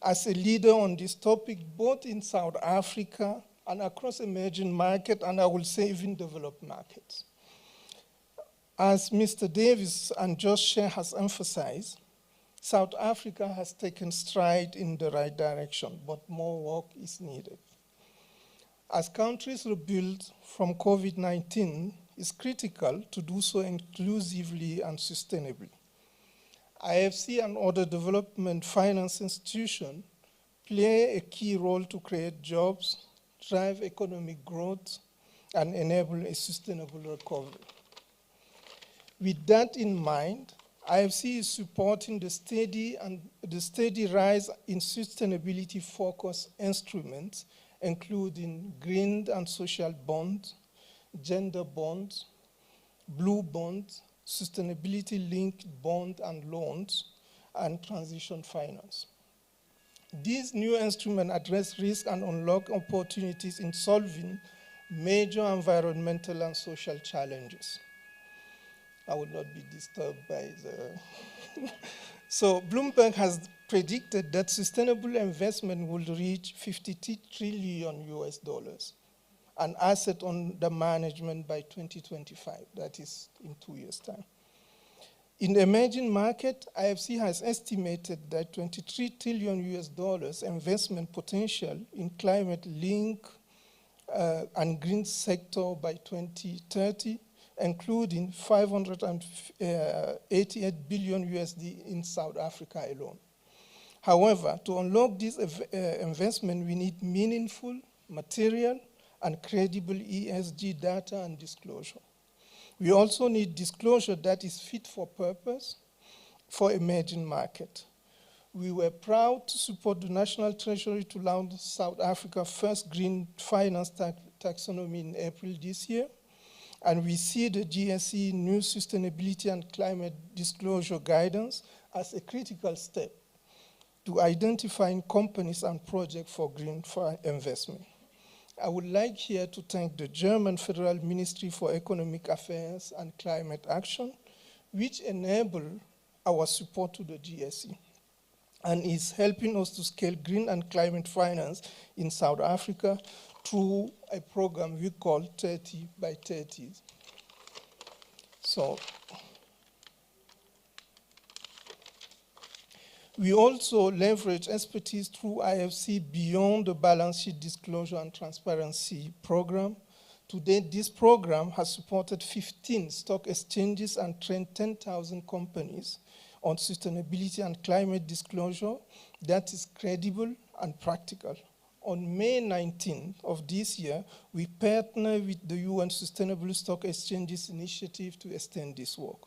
as a leader on this topic, both in South Africa and across emerging markets, and I will say even developed markets. As Mr. Davis and Josh Shea has emphasized, South Africa has taken stride in the right direction, but more work is needed. As countries rebuild from COVID-19, it's critical to do so inclusively and sustainably. IFC and other development finance institutions play a key role to create jobs, drive economic growth, and enable a sustainable recovery. With that in mind, IFC is supporting the steady rise in sustainability-focused instruments, including green and social bonds, gender bonds, blue bonds, sustainability-linked bonds and loans, and transition finance. These new instruments address risk and unlock opportunities in solving major environmental and social challenges. I would not be disturbed by the... So Bloomberg has predicted that sustainable investment will reach $52 trillion an asset under management by 2025. That is in 2 years' time. In the emerging market, IFC has estimated that $23 trillion investment potential in climate-linked and green sector by 2030, including $588 billion in South Africa alone. However, to unlock this investment, we need meaningful, material, and credible ESG data and disclosure. We also need disclosure that is fit for purpose for emerging market. We were proud to support the National Treasury to launch South Africa's first green finance taxonomy in April this year. And we see the GSE new sustainability and climate disclosure guidance as a critical step to identifying companies and projects for green investment. I would like here to thank the German Federal Ministry for Economic Affairs and Climate Action, which enabled our support to the GSE and is helping us to scale green and climate finance in South Africa through a program we call 30 by 30. So we also leverage expertise through IFC beyond the balance sheet disclosure and transparency program. To date, this program has supported 15 stock exchanges and trained 10,000 companies on sustainability and climate disclosure that is credible and practical. On May 19th of this year, we partnered with the UN Sustainable Stock Exchanges Initiative to extend this work.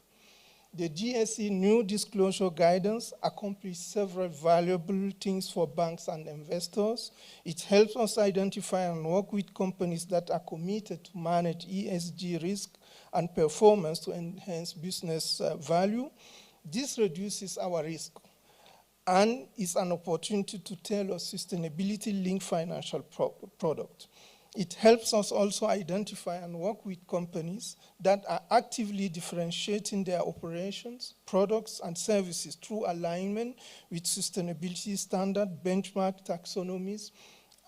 The GSE new disclosure guidance accomplished several valuable things for banks and investors. It helps us identify and work with companies that are committed to manage ESG risk and performance to enhance business value. This reduces our risk and is an opportunity to tailor sustainability-linked financial product. It helps us also identify and work with companies that are actively differentiating their operations, products, and services through alignment with sustainability standard, benchmark taxonomies,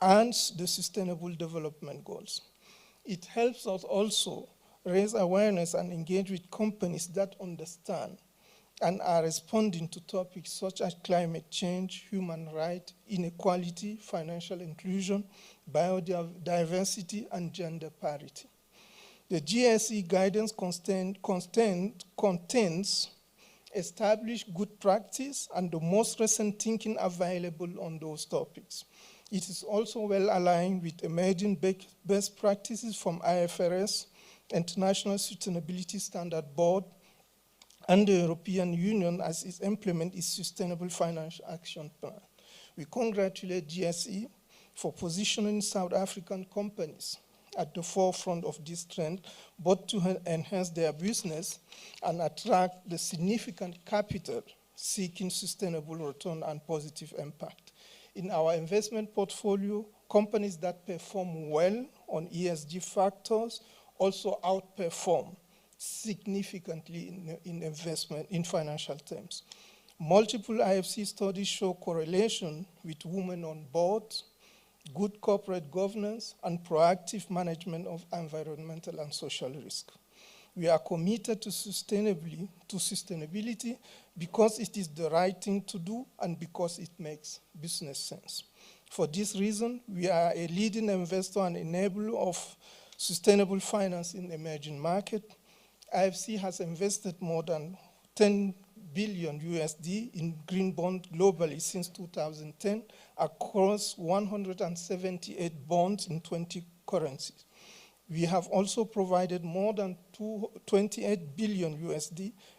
and the Sustainable Development Goals. It helps us also raise awareness and engage with companies that understand and are responding to topics such as climate change, human rights, inequality, financial inclusion, biodiversity, and gender parity. The GSE guidance contains established good practice and the most recent thinking available on those topics. It is also well aligned with emerging best practices from IFRS, International Sustainability Standard Board, and the European Union as it implements its Sustainable Financial Action Plan. We congratulate GSE for positioning South African companies at the forefront of this trend, both to enhance their business and attract the significant capital seeking sustainable return and positive impact. In our investment portfolio, companies that perform well on ESG factors also outperform significantly in investment in financial terms. Multiple IFC studies show correlation with women on boards, good corporate governance, and proactive management of environmental and social risk. We are committed to sustainability because it is the right thing to do and because it makes business sense. For this reason, we are a leading investor and enabler of sustainable finance in emerging markets. IFC has invested more than $10 billion in green bonds globally since 2010 across 178 bonds in 20 currencies. We have also provided more than $28 billion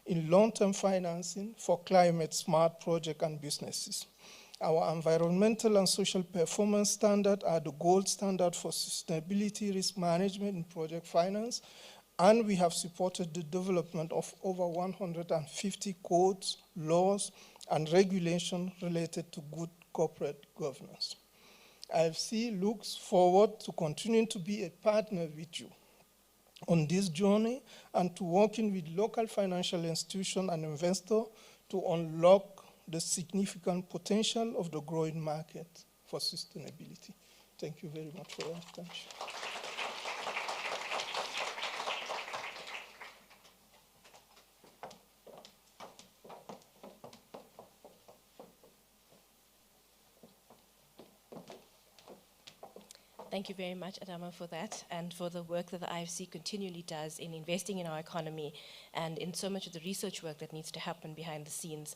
in long-term financing for climate-smart projects and businesses. Our environmental and social performance standards are the gold standard for sustainability risk management in project finance, and we have supported the development of over 150 codes, laws, and regulations related to good corporate governance. IFC looks forward to continuing to be a partner with you on this journey and to working with local financial institutions and investors to unlock the significant potential of the growing market for sustainability. Thank you very much for your attention. Thank you very much, Adama, for that and for the work that the IFC continually does in investing in our economy and in so much of the research work that needs to happen behind the scenes.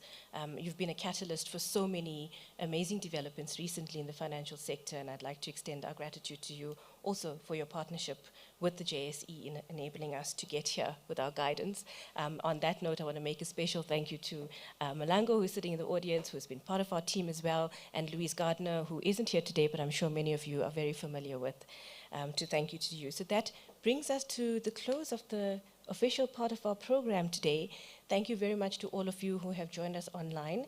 You've been a catalyst for so many amazing developments recently in the financial sector, and I'd like to extend our gratitude to you also for your partnership with the JSE in enabling us to get here with our guidance. On that note, I want to make a special thank you to Malango, who's sitting in the audience, who's been part of our team as well, and Louise Gardner, who isn't here today, but I'm sure many of you are very familiar with, to thank you to you. So that brings us to the close of the official part of our program today. Thank you very much to all of you who have joined us online.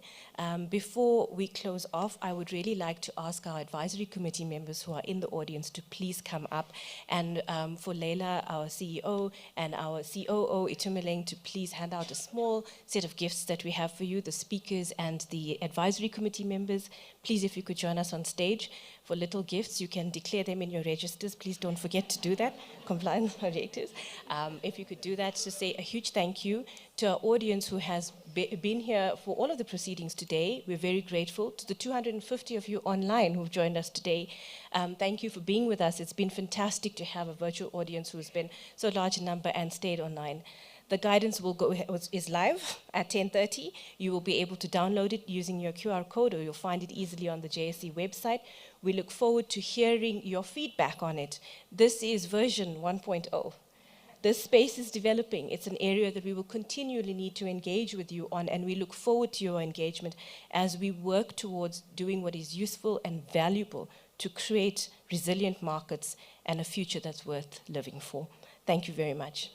Before we close off, I would really like to ask our advisory committee members who are in the audience to please come up, and for Leila, our CEO, and our COO, Itumeleng, to please hand out a small set of gifts that we have for you, the speakers and the advisory committee members. Please, if you could join us on stage for little gifts, you can declare them in your registers. Please don't forget to do that, compliance registers. If you could do that, to say a huge thank you to our audience who has been here for all of the proceedings today. We're very grateful to the 250 of you online who've joined us today. Thank you for being with us. It's been fantastic to have a virtual audience who's been so large in number and stayed online. The guidance is live at 10:30. You will be able to download it using your QR code, or you'll find it easily on the JSE website. We look forward to hearing your feedback on it. This is version 1.0. this space is developing. It's an area that we will continually need to engage with you on, and we look forward to your engagement as we work towards doing what is useful and valuable to create resilient markets and a future that's worth living for. Thank you very much.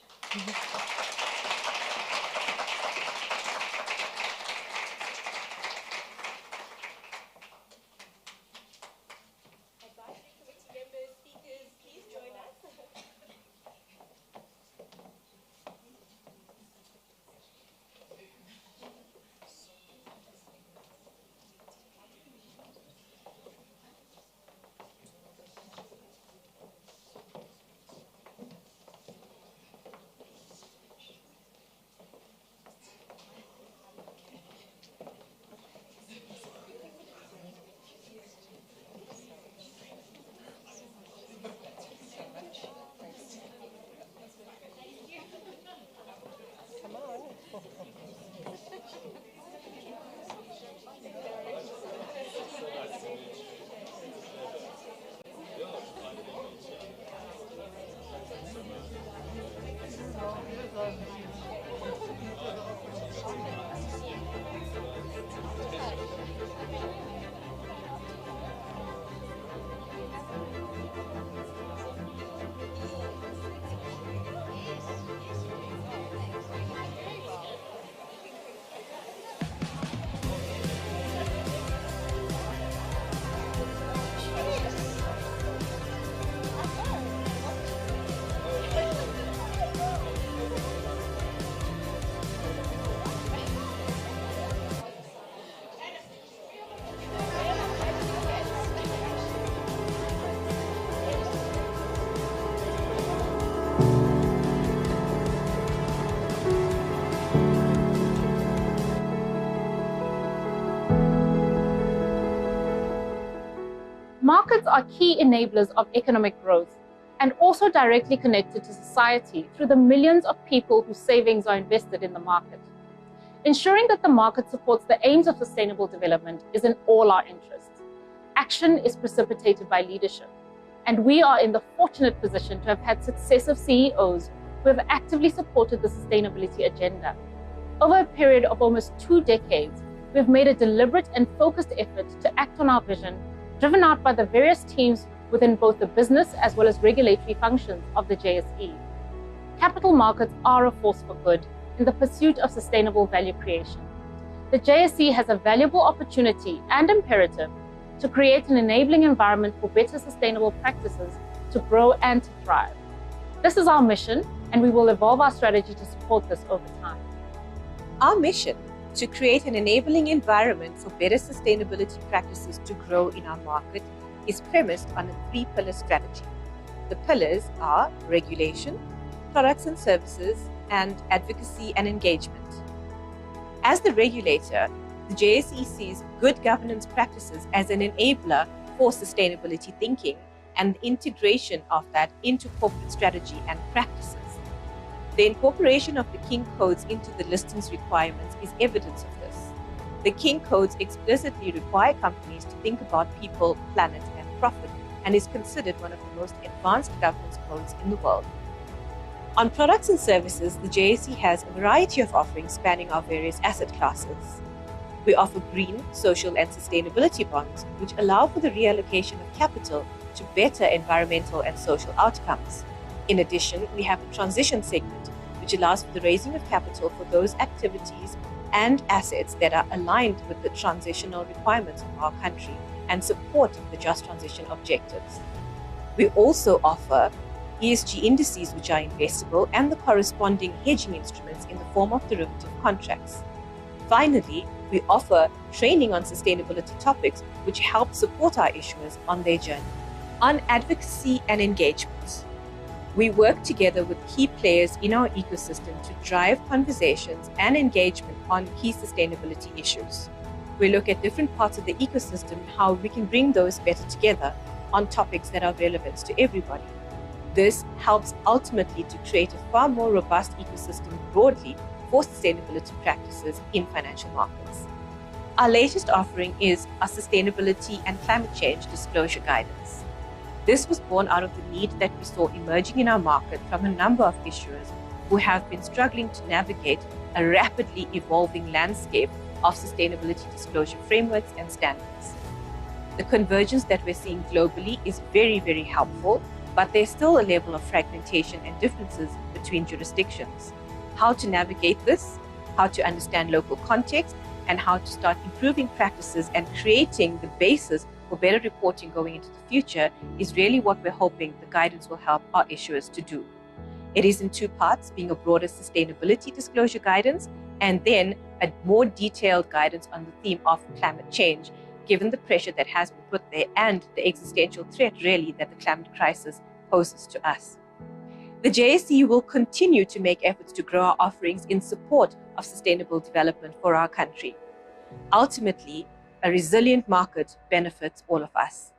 Markets are key enablers of economic growth and also directly connected to society through the millions of people whose savings are invested in the market. Ensuring that the market supports the aims of sustainable development is in all our interests. Action is precipitated by leadership, and we are in the fortunate position to have had successive CEOs who have actively supported the sustainability agenda. Over a period of almost 2 decades, we have made a deliberate and focused effort to act on our vision, driven out by the various teams within both the business as well as regulatory functions of the JSE. Capital markets are a force for good in the pursuit of sustainable value creation. The JSE has a valuable opportunity and imperative to create an enabling environment for better sustainable practices to grow and to thrive. This is our mission, and we will evolve our strategy to support this over time. Our mission to create an enabling environment for better sustainability practices to grow in our market is premised on a 3-pillar strategy. The pillars are regulation, products and services, and advocacy and engagement. As the regulator, the JSE sees good governance practices as an enabler for sustainability thinking and the integration of that into corporate strategy and practices. The incorporation of the King Codes into the listings requirements is evidence of this. The King Codes explicitly require companies to think about people, planet, and profit, and is considered one of the most advanced governance codes in the world. On products and services, the JSE has a variety of offerings spanning our various asset classes. We offer green, social, and sustainability bonds, which allow for the reallocation of capital to better environmental and social outcomes. In addition, we have a transition segment, which allows for the raising of capital for those activities and assets that are aligned with the transitional requirements of our country and support the just transition objectives. We also offer ESG indices, which are investable, and the corresponding hedging instruments in the form of derivative contracts. Finally, we offer training on sustainability topics, which help support our issuers on their journey. On advocacy and engagement, we work together with key players in our ecosystem to drive conversations and engagement on key sustainability issues. We look at different parts of the ecosystem and how we can bring those better together on topics that are relevant to everybody. This helps ultimately to create a far more robust ecosystem broadly for sustainability practices in financial markets. Our latest offering is our Sustainability and Climate Change Disclosure Guidance. This was born out of the need that we saw emerging in our market from a number of issuers who have been struggling to navigate a rapidly evolving landscape of sustainability disclosure frameworks and standards. The convergence that we're seeing globally is very, very helpful, but there's still a level of fragmentation and differences between jurisdictions. How to navigate this, how to understand local context, and how to start improving practices and creating the basis for better reporting going into the future is really what we're hoping the guidance will help our issuers to do. It is in two parts, being a broader sustainability disclosure guidance and then a more detailed guidance on the theme of climate change, given the pressure that has been put there and the existential threat really that the climate crisis poses to us. The JSE will continue to make efforts to grow our offerings in support of sustainable development for our country. Ultimately, a resilient market benefits all of us.